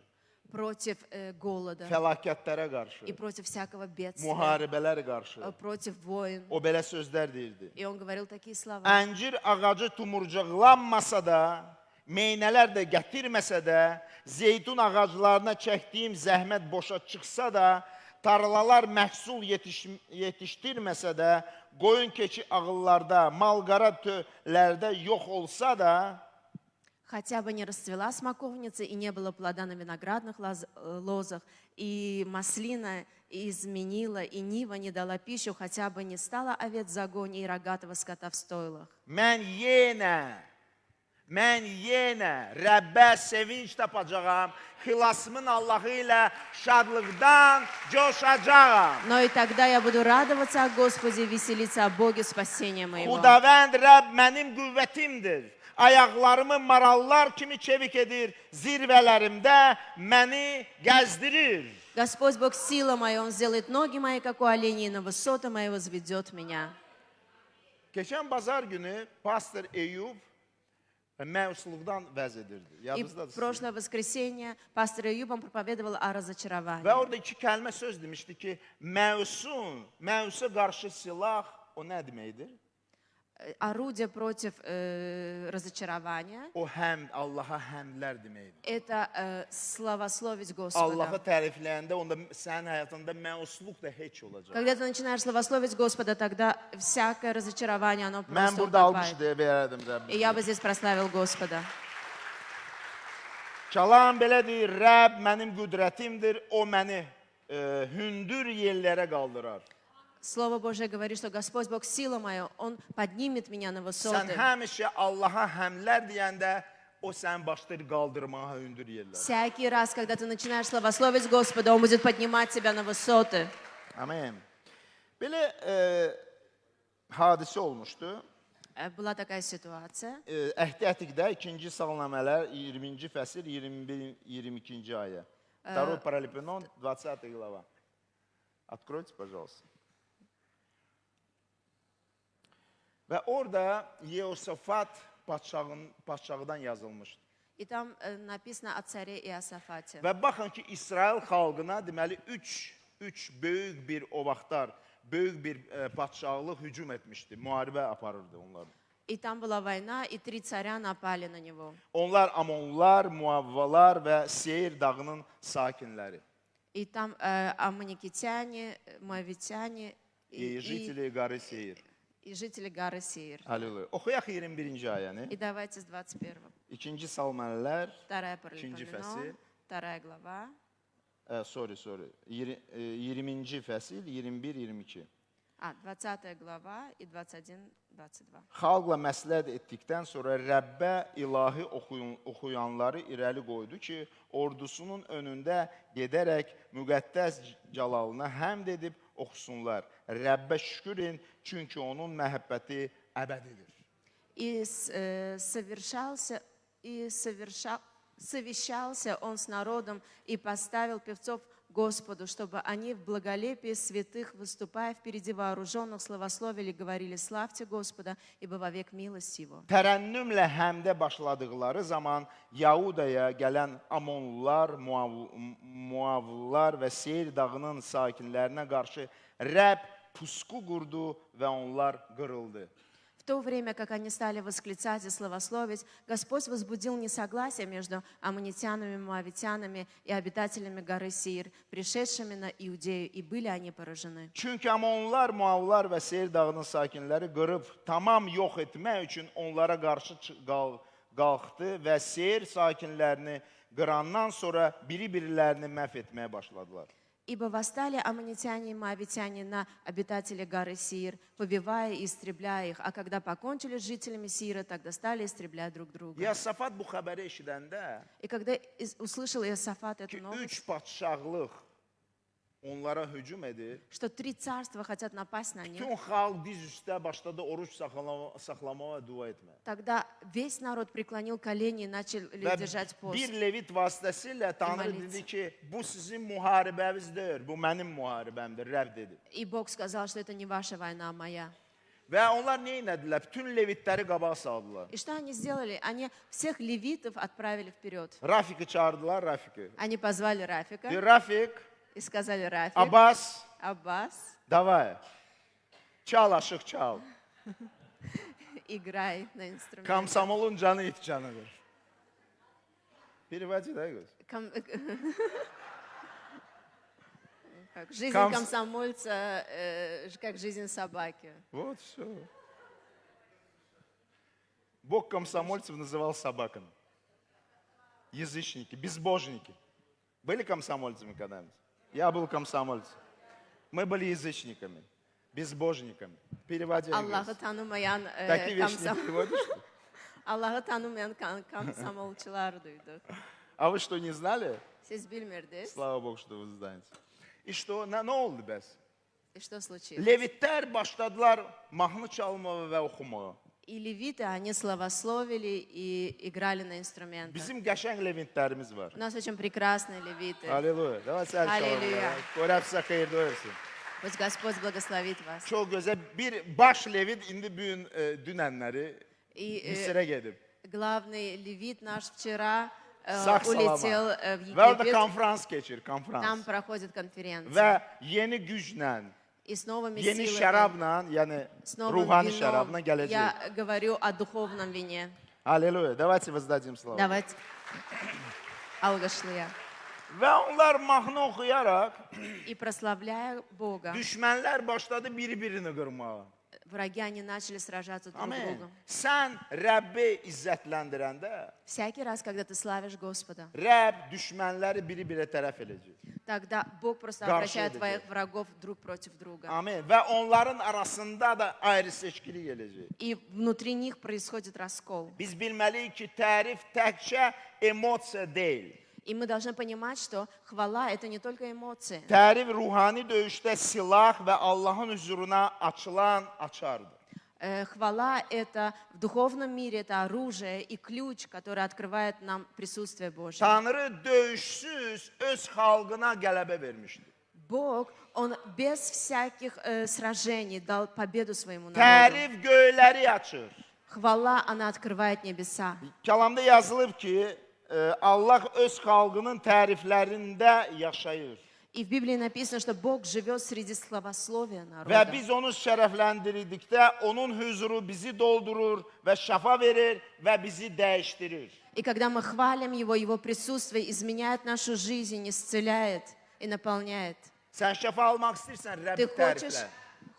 против голода
fəlakətlərə qarşı,
и против всякого бедствия,
müharibələrə qarşı.
против войн.
O belə sözlər deyirdi.
И он говорил такие слова.
Əncir ağacı tumurcaqlanmasa da, meynələr də gətirməsə də, zeytun ağaclarına çəkdiyim zəhmət boşa çıxsa da, tarlalar məhsul yetişdirməsə də, qoyun keçi ağıllarda, malqara töylərdə yox olsa da,
Хотя бы не расцвела смоковница и не было плода на виноградных лозах, и маслина изменила, и нива не дала пищу, хотя бы не стала овец в загоне и рогатого скота в стойлах.
mən yenə Rəbbə sevinç tapacağam, xilasımın Allahı ilə şadlıqdan coşacağam.
Но и тогда я буду радоваться о Господе, веселиться о Боге спасения моего.
Xudavənd Rəbb mənim qüvvətimdir. Ayaqlarımı marallar kimi çevik edir, zirvələrimdə məni gəzdirir.
Господь Бог сила моя, Он сделает ноги мои, как у оленей, и на высоты мои возведет меня.
Keçən bazar günü pastor Eyüp məusluqdan vəz edirdi.
И
Yadınızdadır.
в прошлое воскресенье пастор Июб он проповедовал о разочаровании.
Və orada iki kəlmə söz demişdi ki, məusa qarşı silah o nə deməkdir?
Орудие против разочарования
O Allaha həmdlər deməkdir.
– это славословить
Allahı
Господа.
tərifləyəndə onda sənin həyatında məusluq da heç olacaq.
Когда ты начинаешь славословить Господа, тогда всякое разочарование, оно
Mən
просто
burada almış
утопает.
deyə verərdim
И
Rəbbim.
я бы здесь прославил Господа.
Kəlam belə deyir, Rəbb mənim qüdrətimdir, o məni hündür yerlərə qaldırar.
Слово Божие говорит, что Господь Бог сила моя, Он поднимет меня на
Sən
высоты.
həmişə Allaha həmdlər deyəndə, o sən başlayır qaldırmağa hündür yerlərə.
Всякий раз, когда ты начинаешь славословить Господа, Он будет поднимать тебя на высоты.
Amen. Belə hadisə olmuşdu.
Была такая ситуация.
Əhd-i Ətiqdə 2-ci Salnamələr 20-ci fəsil 21-22 ayə. Второй Паралипоменон 20 глава. Откройте, пожалуйста. Və orada Yeosafat padşahından yazılmışdı.
И там написано о царе Иосафате.
Və baxın ki, İsrail xalqına deməli 3 böyük bir o vaxtlar böyük bir padşahlıq hücum etmişdi. Müharibə aparırdı onlar.
И там была война, и 3 царя напали на него.
Onlar Amonlar, Muavvalar və Seyir dağının sakinləri.
И там аммоникитяне, моавитяне
Жители горы Seyir.
и жители горы Сеир.
Halleluya. Oxuyaq 21-ci ayəni.
И давайте с 21-го.
2-ci Salmanilər,
2
İkinci
Паралипоменон,
fəsil.
2 глава.
Sorry. 20-ci fəsil 21-22.
20 глава и 21-22.
Xalqla məsləhət etdikdən sonra Rəbbə ilahi oxuyanları irəli qoydu ki, ordusunun önündə gedərək müqəddəs cəlalına həmd edib oxusunlar. Rəbbə şükür edin, çünki onun məhəbbəti əbədidir.
И совещался он с народом и поставил певцов Господу, чтобы они в благолепии святых, выступая впереди вооруженных, славословили, говорили: «Славьте Господа, ибо вовек милость Его».
Tərənnümlə həmdə başladıqları zaman Yahudaya gələn Amonlular, Muavlılar və Seyir dağının sakinlərinə qarşı Rəbb pusqu qurdu və onlar qırıldı.
В то время, как они стали восклицать и славословить, Господь возбудил несогласие между аммонитянами, моавитянами и обитателями горы Сеир, пришедшими на Иудею, и были они поражены.
Çünki Amonlar, Muavlar və Seyir dağının sakinləri qırıb tamam yox etmək üçün onlara qarşı qalxdı və Seyir sakinlərini qırandan sonra biri-birilərini məhv etməyə başladılar.
Ибо восстали аммонитяне и моавитяне на обитателей горы Сеир, побивая и истребляя их, а когда покончили с жителями Сеира, тогда стали истреблять друг друга.
Yasafat bu xəbəri eşidəndə
И когда услышал Иосафат
ki,
эту новость,
3 padşahlıq onlara hücum edir,
что 3 царства хотят напасть на них,
bütün xalq diz üstə başladı oruç saxlamağa və dua etməyə.
тогда весь народ преклонил колени и начали
Və
держать пост.
bir Levit vasitəsilə Tanrı dedi ki, bu sizin müharibəniz deyil, bu mənim müharibəmdir, Rəbb dedi.
И Бог сказал, что это не ваша война, а моя.
Və onlar nə etdilər? Bütün Levitləri qabağa saldılar.
И что они сделали? Они всех levitов отправили вперед.
Rafik'i çağırdılar, Rafik'i.
Они позвали Рафика
Deyir, Rafik,
и сказали: Рафик,
Abbas,
Аббас,
davay. Çal, aşıq çal.
играй на инструменте.
Komsomolun canı it canıdır. Переводи, да, Гос?
Как жизнь комсомольца, как жизнь собаки.
Вот все. Бог комсомольцев называл собаками. Язычники, безбожники. Были комсомольцами когда-нибудь? Я был комсомольцем. Мы были язычниками, безбожниками. Переводи.
Allah'ı tanımayan
Такие вещи не переводишь? Что ли?
Allah'ı tanımayan komsomolçular duyduk.
А вы что, не знали?
Siz bilmirdiniz.
Слава Богу, что вы знаете. И что, ne oldu bəs?
И что случилось?
Levitlər başladılar mahnı çalmağa və oxumağa.
И levиты, они славословили и играли на инструментах.
Bizim qəşəng levitlərimiz var.
У нас очень прекрасные левиты.
Halleluya. Давайте el çalalım.
Halleluya.
Qoyaq sizə xeyirli olsun.
Пусть Господь благословит вас.
Çox gözəl bir baş levit indi bu gün dünənləri
И
Misirə gedib.
главный левит наш вчера
Sağ
улетел
salama.
в
Və orada
Египет.
konfrans keçir, konfrans.
Там проходит конференция.
Və yeni güclə,
И с новыми
yeni
силами,
şərabla, yəni
с новым
ruhani
вином
şərabla gələcək.
я говорю о духовном вине.
Halleluya. Давайте воздадим славу.
Давайте. Алгышлыя.
Və onlar mahnı oxuyaraq
И прославляя Бога,
düşmənlər başladı biri-birini qırmağa.
враги, они начали сражаться друг с
Amin.
другом.
Sən Rəbbi izzətləndirəndə,
Всякий раз, когда ты славишь Господа,
Rəbb düşmənləri biri-birə tərəf eləyəcək.
тогда Бог просто
Гарши
обращает
это
твоих
делает.
врагов друг против друга.
Amin. Və onların arasında da ayrı-seçkilik eləyəcək.
И внутри них происходит раскол.
Biz bilməliyik ki, tərif təkcə emosiya deyil.
И мы должны понимать, что хвала – это не только эмоции.
Tərif ruhani döyüşdə silah və Allahın hüzuruna açılan açardır.
Хвала – это в духовном мире, это оружие и ключ, который открывает нам присутствие Божье.
Tanrı döyüşsüz öz xalqına qələbə vermişdir.
Bог, Он без всяких сражений дал победу своему народу.
Tərif göyləri açır.
Хвала, она открывает небеса.
Kəlamda yazılıb ki, Allah öz xalqının təriflərində yaşayır.
И в Библии написано, что Бог живет среди славословия
Və
народа.
biz onu şərəfləndirdikdə onun huzuru bizi doldurur və şəfa verir və bizi dəyişdirir.
И когда мы хвалим Его, Его присутствие изменяет нашу жизнь, исцеляет и наполняет.
Sən şəfa almaq istəyirsən,
Ты
Rəbbi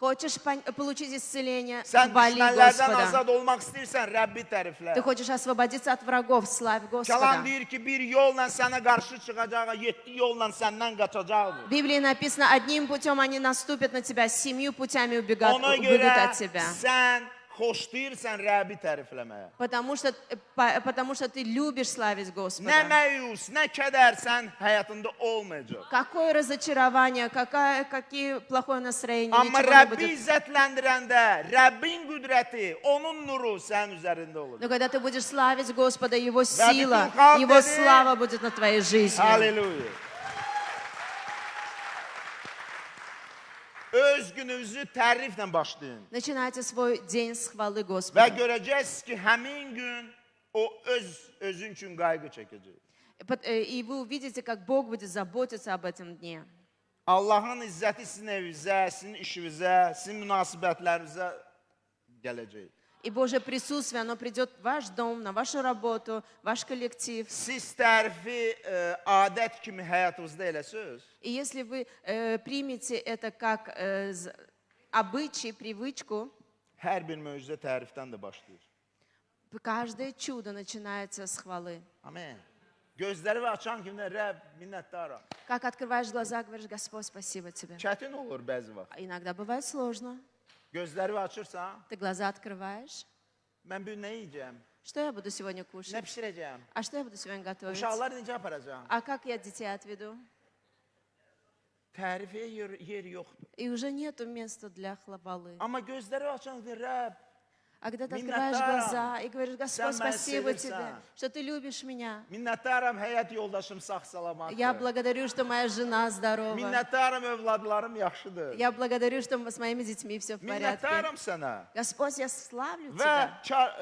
хочешь
təriflə.
получить исцеление,
Sən
хвали
düşmənlərdən
Господа.
azad olmaq istəyirsən, Rəbbi təriflə.
Ты хочешь освободиться от врагов, славь Господа.
Kəlam deyir ki, bir yolla sənə qarşı çıxacağı, 7 yolla səndən qaçacaqdır.
В Библии написано, одним путем они наступят на тебя, 7 путями убегут
Ona
от
görə
тебя.
sən xoşlayırsan Rəbbi tərifləməyə.
Потому что ты любишь славить
Nə
Господа.
məyus, nə kədər sən həyatında olmayacaq.
Какое разочарование, какие плохое настроение,
Amma
ничего не
Rəbbi
будет.
izzətləndirəndə, Rəbbin qüdrəti, onun nuru sənin üzərində olur.
Но когда ты будешь славить Господа, Его
Рабби
сила,
Тухал
Его
dedi,
слава будет на твоей жизни.
Halleluya. Öz gününüzü təriflə başlayın.
Начинайте свой день с хвалы
Və
Господа.
görəcəksiniz ki, həmin gün o özün üçün qayğı çəkəcək.
И вы увидите, как Бог будет заботиться об этом дне.
Allahın izzəti sizin evinizə, sizin işinizə, sizin münasibətlərinizə gələcək.
И Божье присутствие, оно придет в ваш дом, на вашу работу, ваш коллектив.
Siz tərifi adət kimi həyatınızda eləsəz,
И если вы примете это как обычай, привычку,
hər bir möcüzə tərifdən də başlayır.
каждое чудо начинается с хвалы.
Amen. Gözləri açan kimi də Rəbb minnətdaram.
Как открываешь глаза, говоришь, Господь, спасибо тебе.
Çətin olur bəzi vaxt.
Иногда bывает сложно.
Gözləri açırsan,
Ты глаза открываешь.
mən bu nə yeyəcəm?
Что я буду сегодня
Nə
кушать?
bişirəcəm?
А что я буду сегодня готовить?
Uşaqları necə aparacağam?
А как я детей отведу?
Tərifə yer yoxdur.
И уже нету места для хвалы.
Amma gözləri açan deyir, Rəbb,
А когда ты
Миннатарам.
открываешь глаза и говоришь, Господь,
Сам меня
спасибо
селится.
тебе, что ты любишь меня.
minnətdaram həyat yoldaşım sağ-salamatdır.
Я благодарю, что моя жена здорова.
Minnətdaram övladlarım yaxşıdır.
Я благодарю, что с моими детьми все в порядке.
Minnətdaram sənə.
Господь, я славлю
Və
тебя.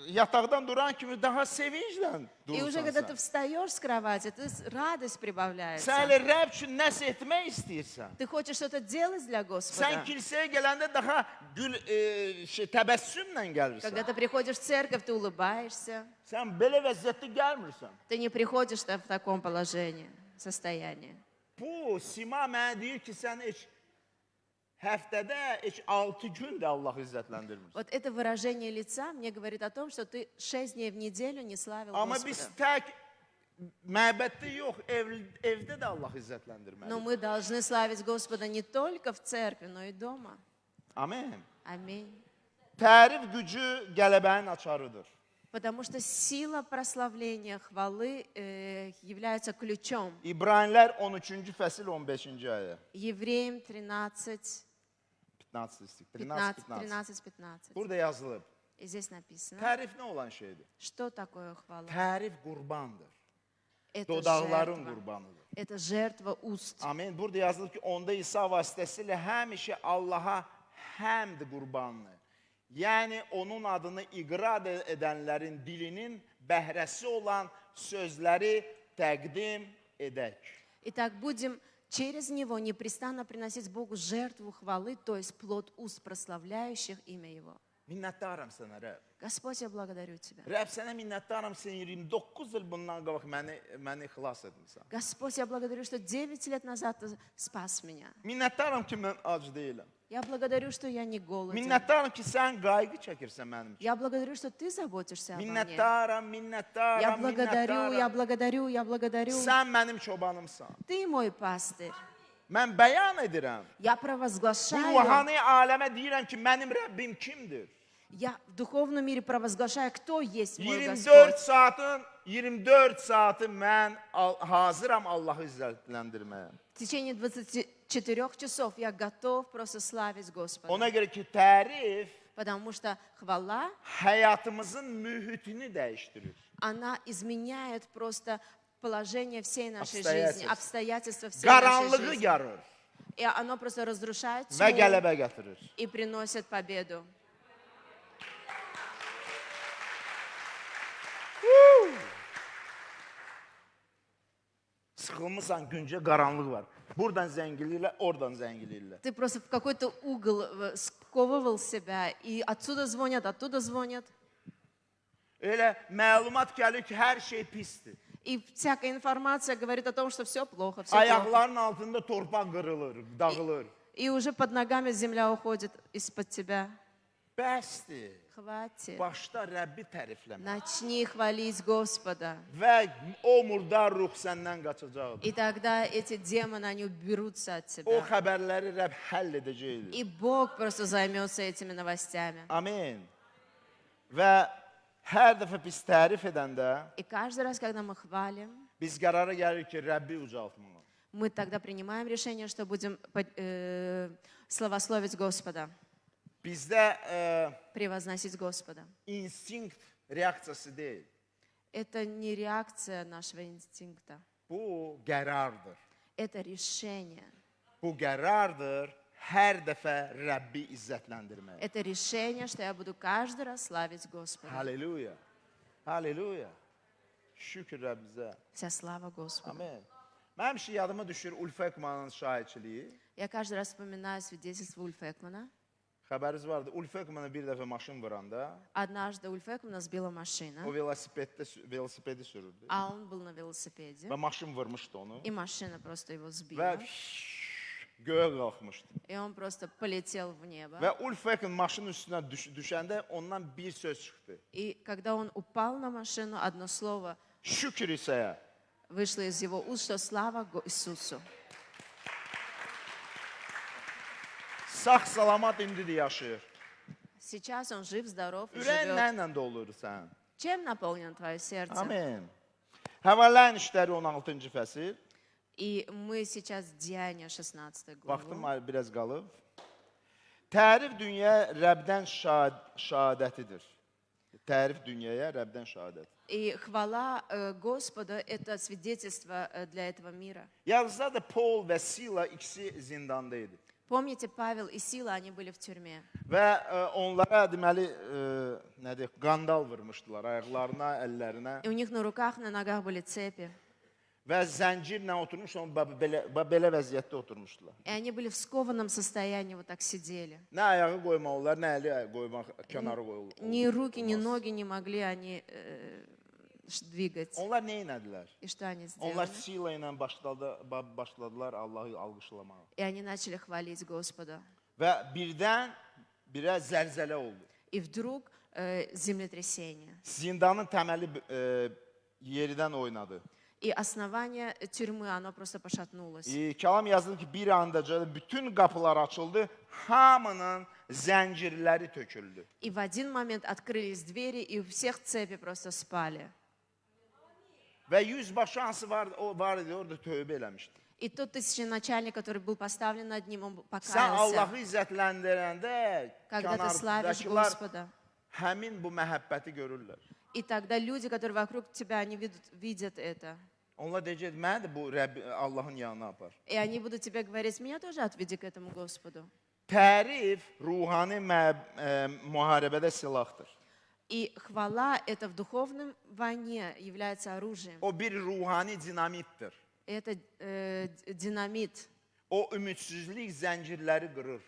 yataqdan duran kimi daha sevinclə
И уже
durursan
когда ты
sən.
встаешь с кровати, радость pribavляется.
Sən elə Rəbb üçün nəsə etmək istəyirsən.
Ты хочешь что-то делать для
Sən
Господа.
kilsəyə gələndə daha təbəssümlə gəlirsən.
Когда ты приходишь в церковь, ты улыбаешься.
Sən belə vəziyyətdə gəlmirsən.
Ты не приходишь в таком положении, состоянии.
Bu sima mənə deyir ki, sən heç həftədə heç 6 gün də Allah izzətləndirmirsən.
Вот это выражение лица мне говорит о том, что ты 6 дней в неделю не славил
Amma biz
Господа.
tək məbəddə yox, evdə də Allah izzətləndirməlidir.
Но мы должны славить Господа не только в церкви, но и дома.
Amen.
Аминь.
Tərif gücü qələbənin açarıdır.
Потому что сила прославления, хвалы является ключом.
İbraniler 13-cü fəsil 15-ci ayə.
Евреям 13,
15.
13-15.
Burada yazılıb.
И здесь написано,
Tərif nə olan şeydir?
что такое хвала.
Tərif qurbandır.
Это
Dodaqların
жертва.
qurbanıdır.
Это жертва уст.
Amin. Burada yazılıb ki, onda İsa vasitəsilə həmişə Allaha həmd qurbanını, yəni onun adını iqrar edənlərin dilinin bəhrəsi olan sözləri təqdim edək.
Итак, будем через него непрестанно приносить Богу жертву хвалы, то есть плод уст, прославляющих имя Его.
Minnətdaram sənə, Rəbb.
Господь, я благодарю Тебя.
Rəbb, sənə minnətdaram, sən 29 il bundan qabaq məni xilas etmisən.
Господь, я благодарю, что 9 лет назад Ты спас меня.
Minnətdaram ki, mən ac deyiləm.
Я благодарю, что я не голоден.
Minnətdaram ki, sən qayğı çəkirsən mənim üçün.
Я благодарю, что Ты заботишься обо мне.
Minnətdaram,
Я
minnətdaram.
благодарю.
Sən mənim çobanımsan.
Ты мой пастырь.
Mən bəyan edirəm.
Я
Bu
провозглашаю,
ruhani aləmə deyirəm ki, mənim Rəbbim kimdir?
я в духовном мире провозглашаю, кто есть мой
24
Господь.
24 saatı mən hazıram Allahı izzətləndirməyə.
В течение 24 часов я готов просто славить Господа.
Ona görə ki, tərif
Потому что хвала,
həyatımızın mühitini dəyişdirir.
она изменяет просто положение всей нашей
Обстоятельства.
жизни, обстоятельства всей нашей
Qaranlığı
жизни.
yarır
И оно просто разрушает
və
тьму
qələbə gətirir.
и приносит победу.
Sıxılmısan, güncə qaranlıq var. Buradan zəng eləyirlər, oradan zəng eləyirlər.
Ты просто в какой-то угол сковывал себя, и отсюда звонят, оттуда звонят.
Elə məlumat gəlir ki, hər şey pisdir.
И всякая информация говорит о том, что все плохо, все плохо.
Ayaqların altında torpaq qırılır, dağılır.
И уже под ногами земля уходит из-под тебя.
Bəsdir.
Хватит.
Başda Rəbbi tərifləmə.
Начни хвалить Господа.
Və o murdar ruh səndən qaçacaqdır.
И тогда эти демоны, они уберутся от
O
тебя.
xəbərləri Rəbb həll edəcəkdir.
И Бог просто займется этими новостями.
Amin. Və hər dəfə biz tərif edəndə
И каждый раз, когда мы хвалим,
biz qərara gəlirik ki, Rəbbi ucaltmalı.
мы тогда принимаем решение, что будем славословить Господа,
Bizdə
превозносить Господа.
instinkt reaksiyası deyil.
Это не реакция нашего инстинкта,
Bu qərardır.
это решение.
Bu qərardır hər dəfə Rəbbi izzətləndirmək.
Это решение, что я буду каждый раз славить Господа.
Halleluya. Halleluya. Şükür Rəbbimizə.
Вся слава Господу.
Amin. Mənim həmişə yadıma düşür Ulf Ekmanın şahidçiliyi.
Я каждый раз вспоминаю свидетельство Ульфа Экмана.
Xəbəriniz vardı. Ulf Ekman'a bir dəfə maşın vuranda,
Однажды Ульфа Экмана сбила машина,
o velosipedi sürürdü.
а он был на велосипеде,
Və maşın vurmuşdu onu.
и машина просто его
Və
сбила,
göyə qalxmışdı.
и он просто полетел в nебо.
Və Ulf Ekman maşının üstünə düşəndə ondan bir söz çıxdı.
И когда он упал на машину, одно слово
Şükür İsa'ya.
вышло из его уст, что слава Иисусу.
Sağ salamat indi də yaşayır.
Сейчас он жив, здоров и
Ürəyin
живет.
nəylə dolur sən?
Чем наполнено твое сердце?
Amin. Həvələrin işləri 16-cı fəsil.
И мы сейчас Деяния 16
Vaxtım
главу.
biraz qalıb. Tərif dünyaya Rəbdən şahadətidir. Tərif dünyaya Rəbdən şahadət.
И хвала Господа – это свидетельство для этого mira.
Yazıda da Paul və Sila ikisi zindanda idi.
Помните, Павел и Сила, они были в türme.
Və onlara deməli nədir? Qandal vurmuşdular ayaqlarına, əllərinə
И у них на руках, на ногах были цепи.
və zəncirlə oturmuş, belə vəziyyətdə oturmuşdular.
И они были в скованном состоянии, вот так сидели.
Nə ayağı qoymaq olar, nə əli qoymaq, kənarı qoyulur.
Ни руки, ни ноги не могли они двигать.
Onlar nə etdilər?
И что они
Onlar
сделали?
Sila ilə başladılar Allahı alqışlamağa.
И они начали хвалить Господа.
Və birdən birə zəlzələ oldu.
И вдруг землетрясение.
Zindanın təməli yeridən oynadı.
И основание тюрьмы, оно просто пошатнулось.
Kəlam yazılır ki, bir andaca bütün qapılar açıldı, hamının zəncirləri töküldü.
И в один момент открылись двери, и у всех цепи просто спали.
Və yüzbaşı hansı var idi, orada tövbə eləmişdi.
И тот тысяченачальник, который был поставлен над ним, он
Sən
покаялся.
Allahı izzətləndirəndə
Когда ты славишь
kənardakılar
Господа.
həmin bu məhəbbəti görürlər.
И тогда люди, которые вокруг тебя, они видят это.
Onlar deyəcək, məni də bu Allahın yanına apar.
И они будут тебе говорить, меня тоже отведи к этому Господу.
Tərif ruhani müharibədə silahdır.
И хвала, это в духовном войне является оружием.
O bir ruhani dinamitdir.
Это динамит.
O ümidsizlik zəncirləri qırır.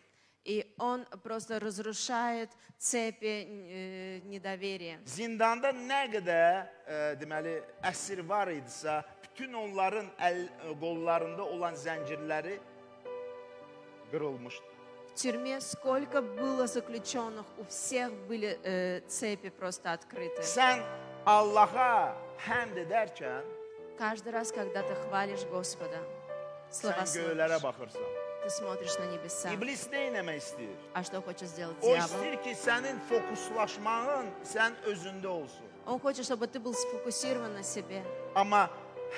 И он просто разрушает цепи недоверия.
Zindanda nə qədər deməli əsir var idisə, bütün onların qollarında olan zəncirləri qırılmışdı.
В тюрьме сколько было заключенных, у всех были цепи просто открыты.
Sən Allaha həmd edərkən
Каждый раз, когда ты хвалишь Господа,
sən göylərə
славословишь,
baxırsan.
ты смотришь на небеса.
İblis nə etmək istəyir?
А что хочет сделать
O
дьявол?
istəyir ki, sənin fokuslaşmağın sən özündə olsun.
Он хочет, чтобы ты был сфокусирован на себе.
Amma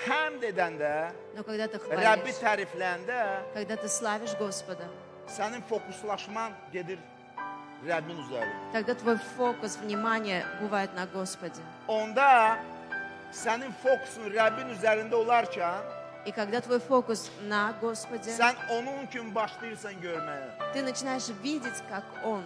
həmd edəndə,
Но когда ты
Rəbbi
хвалишь,
tərifləndə
когда ты славишь Господа,
sənin fokuslaşman gedir Rəbbin üzərində.
тогда твой фокус внимания bывает на Господе.
Onda sənin fokusun Rəbbin üzərində olarkən,
И когда твой фокус на Господе,
sən onun kimi başlayırsan görməyə.
ты начинаешь видеть, как Он.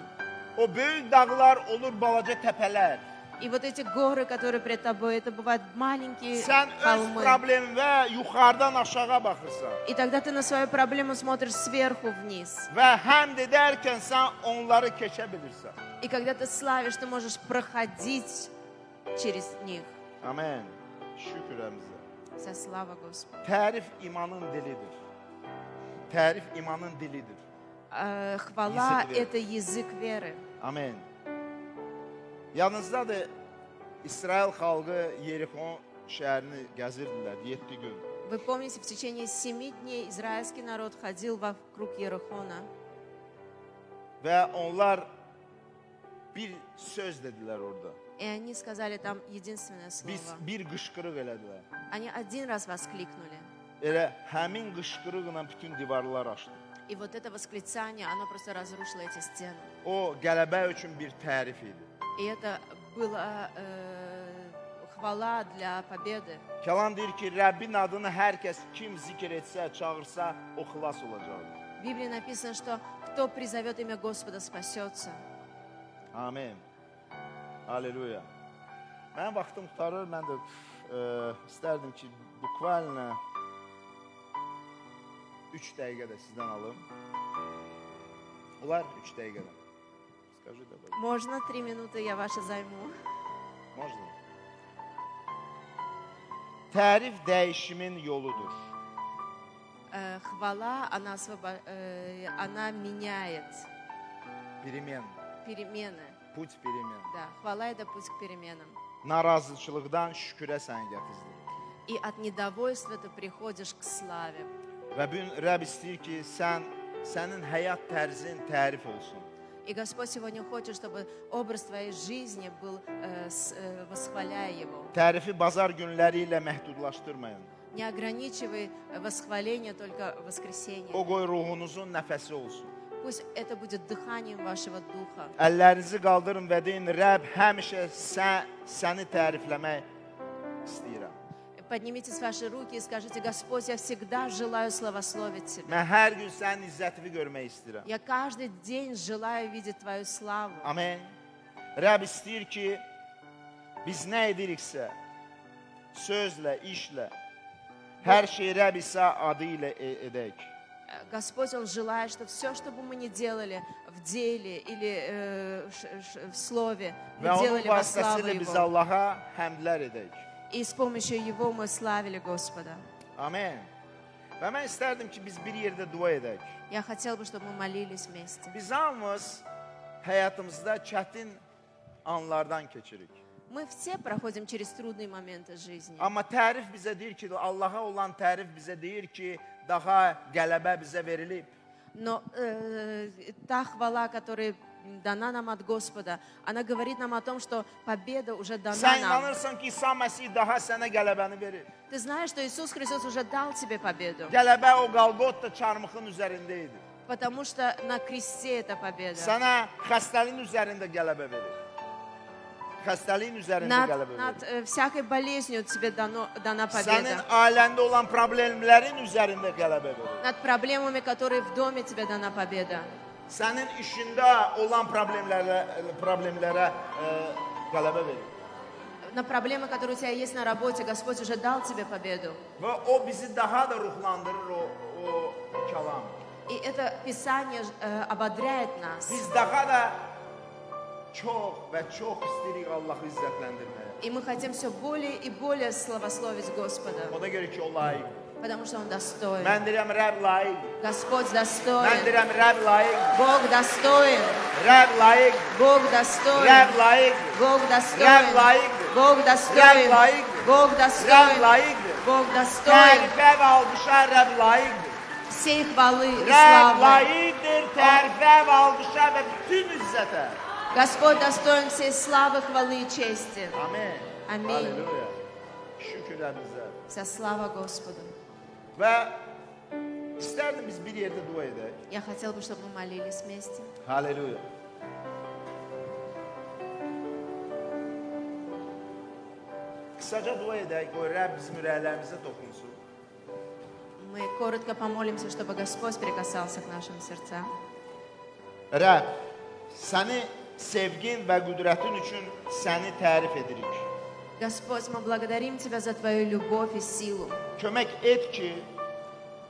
O böyük dağlar olur balaca təpələr.
И вот эти горы, которые пред тобой, это бывают маленькие
Sən öz
холмы.
probleminə yuxarıdan aşağı baxırsan.
И тогда ты на свою проблему смотришь сверху вниz.
Və həmd edərkən sən onları keçə bilirsən.
И когда ты славишь, ты можешь проходить через них.
Amen. Şükür əmizə.
Вся слава Господу.
Tərif imanın dilidir. Tərif imanın dilidir.
Хвала
Язык веры.
– это языk веры.
Amen. Yanınızdadır, İsrail xalqı Yerixon şəhərini gəzirdilər 7 gün.
Вы помните, в течение 7 дней израильский народ ходил вокруг Ерихона.
Və onlar bir söz dedilər orada.
И они сказали там единственное
Biz
слово.
bir qışqırıq elədilər.
Они один раз воскликнули.
Elə həmin qışqırıqla bütün divarlar açdı.
И вот это восклицание, оно просто разрушило эти стены.
O qələbə üçün bir tərif idi.
И это была хвала для победы.
Kəlam deyir ki, Rəbbin adını hər kəs kim zikr etsə, çağırsa, o xilas olacaq.
В Библии написано, что кто призовет имя Господа, спасется.
Amen. Aleluya. Mənim vaxtım qutarır, mən də istərdim ki, bukvalna 3 dəqiqə də sizdən alım. Olar 3 dəqiqədə. Скажи давай.
Можно 3 минуты, я ваши займу.
Можно? Tərif dəyişimin yoludur.
Хвала, она меняет
Перемен.
перемены.
Put перемен.
Да, хвала – это путь к переменам.
Narazıçılıqdan şükürə səni gətirdi.
И от недовольства ты приходишь к славе.
Və bu gün Rəbb istəyir ki, sənin həyat tərzin tərif olsun.
И Господь сегодня хочет, чтобы образ твоей жизни был, восхваляя Его.
Tərifi bazar günləri ilə məhdudlaşdırmayın.
Не ограничивай восхваление только в воскресенье.
O qoy ruhunuzun nəfəsi olsun.
Пусть это будет дыханием вашего духа.
Əllərinizi qaldırın və deyin, Rəbb həmişə səni tərifləmək istəyirəm.
Поднимите ваши руки и скажите: Господь, я всегда желаю славословить Тебя.
Mən hər gün sənin izzətini görmək istəyirəm.
Я каждый день желаю видеть Твою славу.
Amen. Rəbb istəyir ki, biz nə ediriksə, sözlə, işlə, hər şey Rəbb İsa adı ilə edək.
Господь, Он желает, что все, что бы мы ни делали в деле или в слове, мы
Və onun
делали во славу
vasitəsilə biz
Его.
Allaha həmdlər edək.
И с помощью Его мы славили Господа.
Amen. Və mən istərdim ki, biz bir yerdə dua edək.
Я хотел бы, чтобы мы молились вместе.
Biz hamımız həyatımızda çətin anlardan keçirik.
Мы все проходим через трудные моменты жизни.
Amma tərif bizə deyir ki, Allaha olan tərif bizə deyir ki, daha qələbə bizə verilib.
Но та хвала, которая дана нам от Господа, она говорит нам о том, что победа уже дана
Sən
нам.
inanırsan ki, İsa Məsih daha sənə qələbəni verir.
Ты знаешь, что Иисус Христос уже dал тебе победу,
Qələbə o Qalqotda çarmıxın üzərində idi.
потому что на кресте это победа.
Sənə xəstəliyin üzərində qələbə verir. Xəstəliyin üzərində
Над,
qələbə verir.
над всякой болезнью тебе дана
Sənin
победа.
ailəndə olan problemlərin üzərində qələbə verir.
Над проблемами, которые в доме, тебе дана победа.
Sənin işində olan problemlərə qələbə verir.
На проблемы, которые у тебя есть на работе, Господь уже дал тебе победу.
Və o bizi daha da ruhlandırır o kəlam.
И это Писание ободряет нас.
Biz daha da çox və çox istəyirik Allahı izzətləndirməyə.
И мы хотим все более и более славословить Господа,
Ona görə ki, o layiq.
потому что Он достоин.
Mən deyirəm, Rəbb layiq.
Господь
Mən
достоин.
deyirəm, Rəbb layiq.
Бог достоин.
Rəbb layiq.
Bог достоин.
Rəbb layiq.
Бог
Rəbb
достоин.
layiq.
Bог достоин.
Rəbb layiq.
Бог
Rəbb
достоин.
layiq.
Бог достоин.
Tərifə və alqışa Rəbb layiq.
Всей хвалы и
Rəbb
славы.
layiqdir tərifə və alqışa və bütün izzətə.
Господь достоин всей славы, хвалы и чести.
Amen.
Amin.
Halleluya. Şükür Rəbbimizə.
Вся слава Господу.
Və istərdim biz bir yerdə dua edək.
Я хотел бы, чтобы мы молились вместе.
Halleluya. qısaca dua edək, qoy Rəbb bizim ürəklərimizə toxunsun.
Мы коротко помолимся, чтобы Господь прикасался к нашим сердцам.
Rəbb, səni sevgin və qüdrətin üçün səni tərif edirik.
Господь, мы благодарим Тебя за Твою любовь и силу.
Kömək et ki,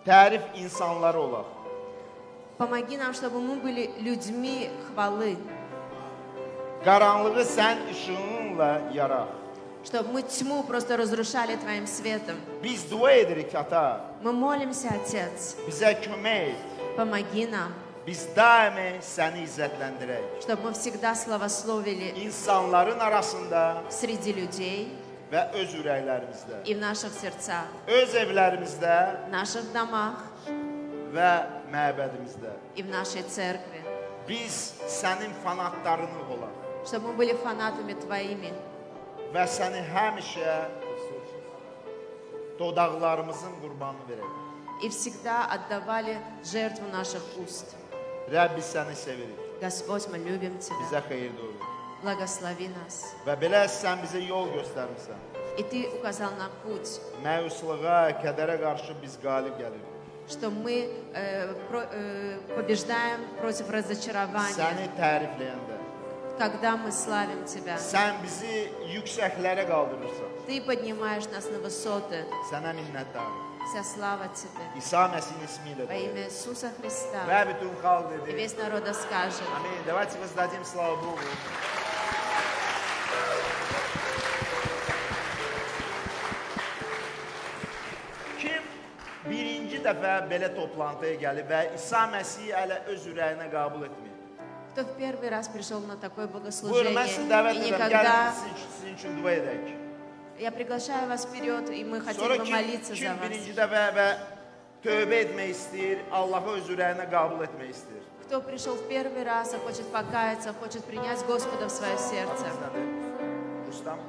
tərif insanları olaq.
Помоги нам, чтобы мы были людьми хвалы,
Qaranlığı sən işığınla yaraq.
чтобы мы тьму просто разрушали Твоим светом.
Biz dua edirik, Ata,
Мы молимся, Отец,
bizə kömək et.
помоги нам,
Biz daimi səni izzətləndirək.
чтобы мы всегда славословили
İnsanların arasında
среди людей
və öz ürəklərimizdə,
и в наших сердцах,
öz evlərimizdə
в наших домах
və məbədimizdə.
и в нашей церкви,
Biz sənin fanatlarını olaq
чтобы мы были фанатами Твоими
və səni həmişə dodaqlarımızın qurbanı verək.
и всегда отдавали жертву наших уст.
Rəbb, biz səni sevirik.
Господь, мы любим Тебя,
Bizə xeyir olur.
благослови нас.
Və belə sən bizə yol göstərmisən.
И Ты указал нам путь,
Məyusluğa, kədərə qarşı biz qalib gəlirik.
что мы побеждаем против разочарования,
Səni tərifləyəndə
когда мы славим Тебя.
sən bizi yüksəklərə qaldırırsan.
Ты поднимаешь нас на высоты.
Sənə minnətdarım.
Вся слава Тебе.
İsa Məsihin ismi ilə.
Во имя Иисуса Христа.
Və bütün xalq
И
dedi.
весь народ скажет.
Amin. Давайте воздадим славу Богу. Kim birinci dəfə belə toplantıya gəlib və İsa Məsihi hələ öz ürəyinə qəbul etməyib?
Кто в первый раз пришел на такое
Buyurun,
богослужение
mən sizi dəvət
и
edirəm.
никогда...
Gəlin sizin üçün dua edək.
Я приглашаю вас вперед, и мы хотели
Sonra
бы молиться за
kim
вас.
birinci dəfə və tövbə etmək istəyir, Allahı öz ürəyinə qəbul etmək istəyir?
Кто пришел в первый раз, а хочет покаяться, хочет принять Господа в свое сердце.
Adınız nədir? Rustam?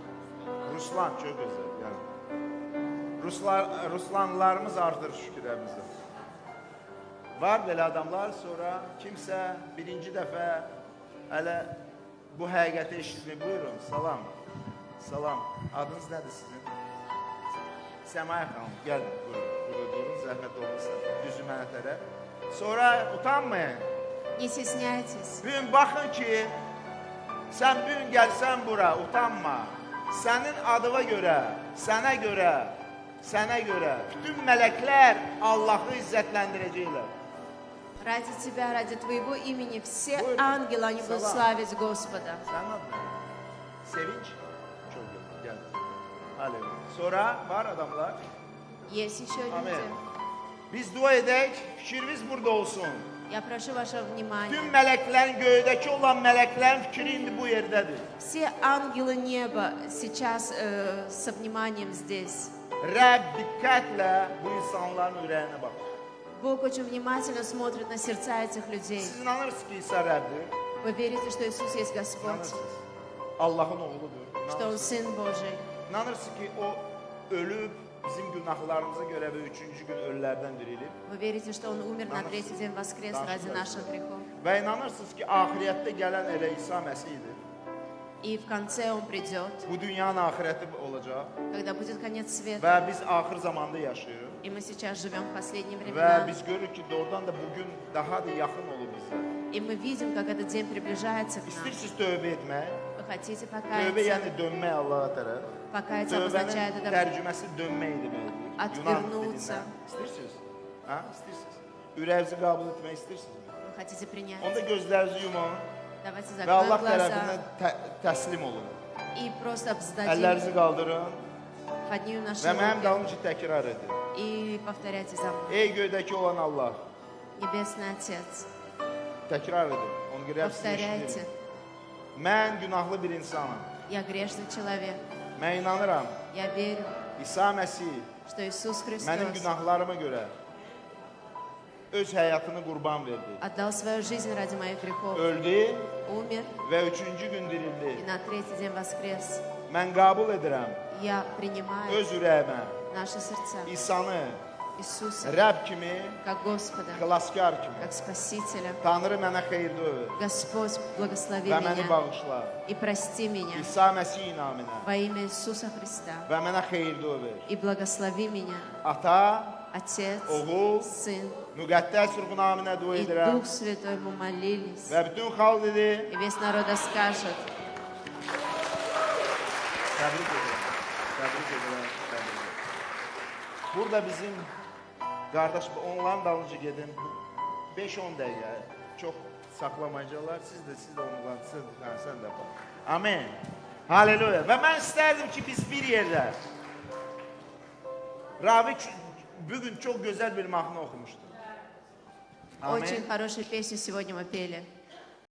Ruslan, çox gözəl. Yəni. Ruslanlarımız artır şükürlərimizə. Var belə adamlar, sonra kimsə birinci dəfə hələ bu həqiqəti eşitmir. Buyurun, salam. Salam. Adınız nədir sizin? Səmaya xanım, gəlin. Buyurun, burada durun, zəhmət olmasa. Düzü mənə tərəf. Sonra utanmayın.
Не стесняйтесь.
Bugün baxın ki, sən bugün gəlsən bura, utanma. Sənin adıva görə, sənə görə bütün mələklər Allahı izzətləndirəcəklər.
Ради Тебя, ради Твоего имени все
Buyurun.
ангелы, они будут
Salam.
славить Господа.
Sənin adın nə? Sevinç? Çox gözəl, gəl. Aleluya. Sonra var adamlar.
Есть еще
Amin.
люди.
Biz dua edək, fikrimiz burada olsun.
Я прошу ваше внимание.
Bütün mələklərin, göydəki olan mələklərin fikri indi bu yerdədir.
Все ангелы неба сейчас со вниманием здесь.
Rəbb diqqətlə bu insanların ürəyinə bax.
Бог очень внимательно смотрит на сердца этих людей.
Siz inanırsınız ki, İsa Rəbdir.
Вы верите, что Иисус есть Господь,
İnanırsınız. Allahın oğludur.
что Он Сын Божий.
İnanırsınız ki, o ölüb bizim günahlarımıza görə və üçüncü gün ölülərdən dirilib.
Вы верите, что Он умер на третий день, воскрес ради наших грехов.
Və inanırsınız ki, axirətdə gələn elə İsa Məsihdir.
И в konце Он придет,
Bu dünyanın axirəti olacaq
когда будет конец света.
və biz axır zamanda yaşayırıq.
И мы сейчас живем в последние
Və
времена.
biz görürük ki, doğrudan da bugün daha da yaxın olub bizə.
И мы видим, как этот dень приближается к нам.
İstəyirsiniz tövbə etmək.
Вы хотите
Tövbə
покаяться?
yəni dönmək Allaha tərəf.
Покаяться обозначает
Tövbənin
это
tərcüməsi dönmək deməkdir.
Atvernuться.
dilindən. İstəyirsiniz? Ha, istəyirsiniz? Ürəyinizi qəbul etmək istəyirsiniz?
вы хотите принять.
Onda gözlərinizi yumun
Давайте
və Allah
закроем
tərəfindən
глаза
təslim olun.
и просто сдадим,
Əllərinizi qaldırın
поднимем наши
və mənim
руки
dalım ki, təkrar edin.
и повторяйте за мной.
Ey göydəki olan Allah,
Небесный Отец,
təkrar edin. Onu görə sizin
повторяйте.
eşidirik. Mən günahlı bir insanım.
Я грешный человек.
Mən inanıram.
Я верю,
İsa Məsih
что Иисус
mənim
Христос
günahlarıma görə öz həyatını qurban verdi.
отдал свою жизнь ради моих грехов,
Öldü
умер
və üçüncü gün dirildi.
и на третий день воскрес.
Mən qəbul edirəm
Я принимаю
öz ürəyimə
наши сердца,
İsanı
Иисуса
Rəbb kimi,
как Господа,
xilaskar kimi.
как Спасителя.
Tanrı mənə xeyirli över
Господь, благослови
və məni
меня
bağışla.
и прости меня
İsa Məsih naminə
во имя Иисуса Христа.
və mənə xeyirli över.
И благослови меня,
Ata,
Отец,
Oğul,
Сын
müqəddəs ruh naminə dua
и
edirəm
Дух Святой мы молились.
və bütün xalq dedi,
И весь народ скажет:
təbrik edirəm. Təbrik edirəm. Təbrik edirəm. Burada bizim qardaş onların dalınca gedin. 5-10 dəqiqə çox saxlamayacaqlar. Siz də onlarla sən də bax. Amen. Haleluya. Və mən istərdim ki biz bir yerdə Ravi bugün çox gözəl bir mahnı oxumuşdu. Amen.
Очень хорошую песню сегодня мы пели.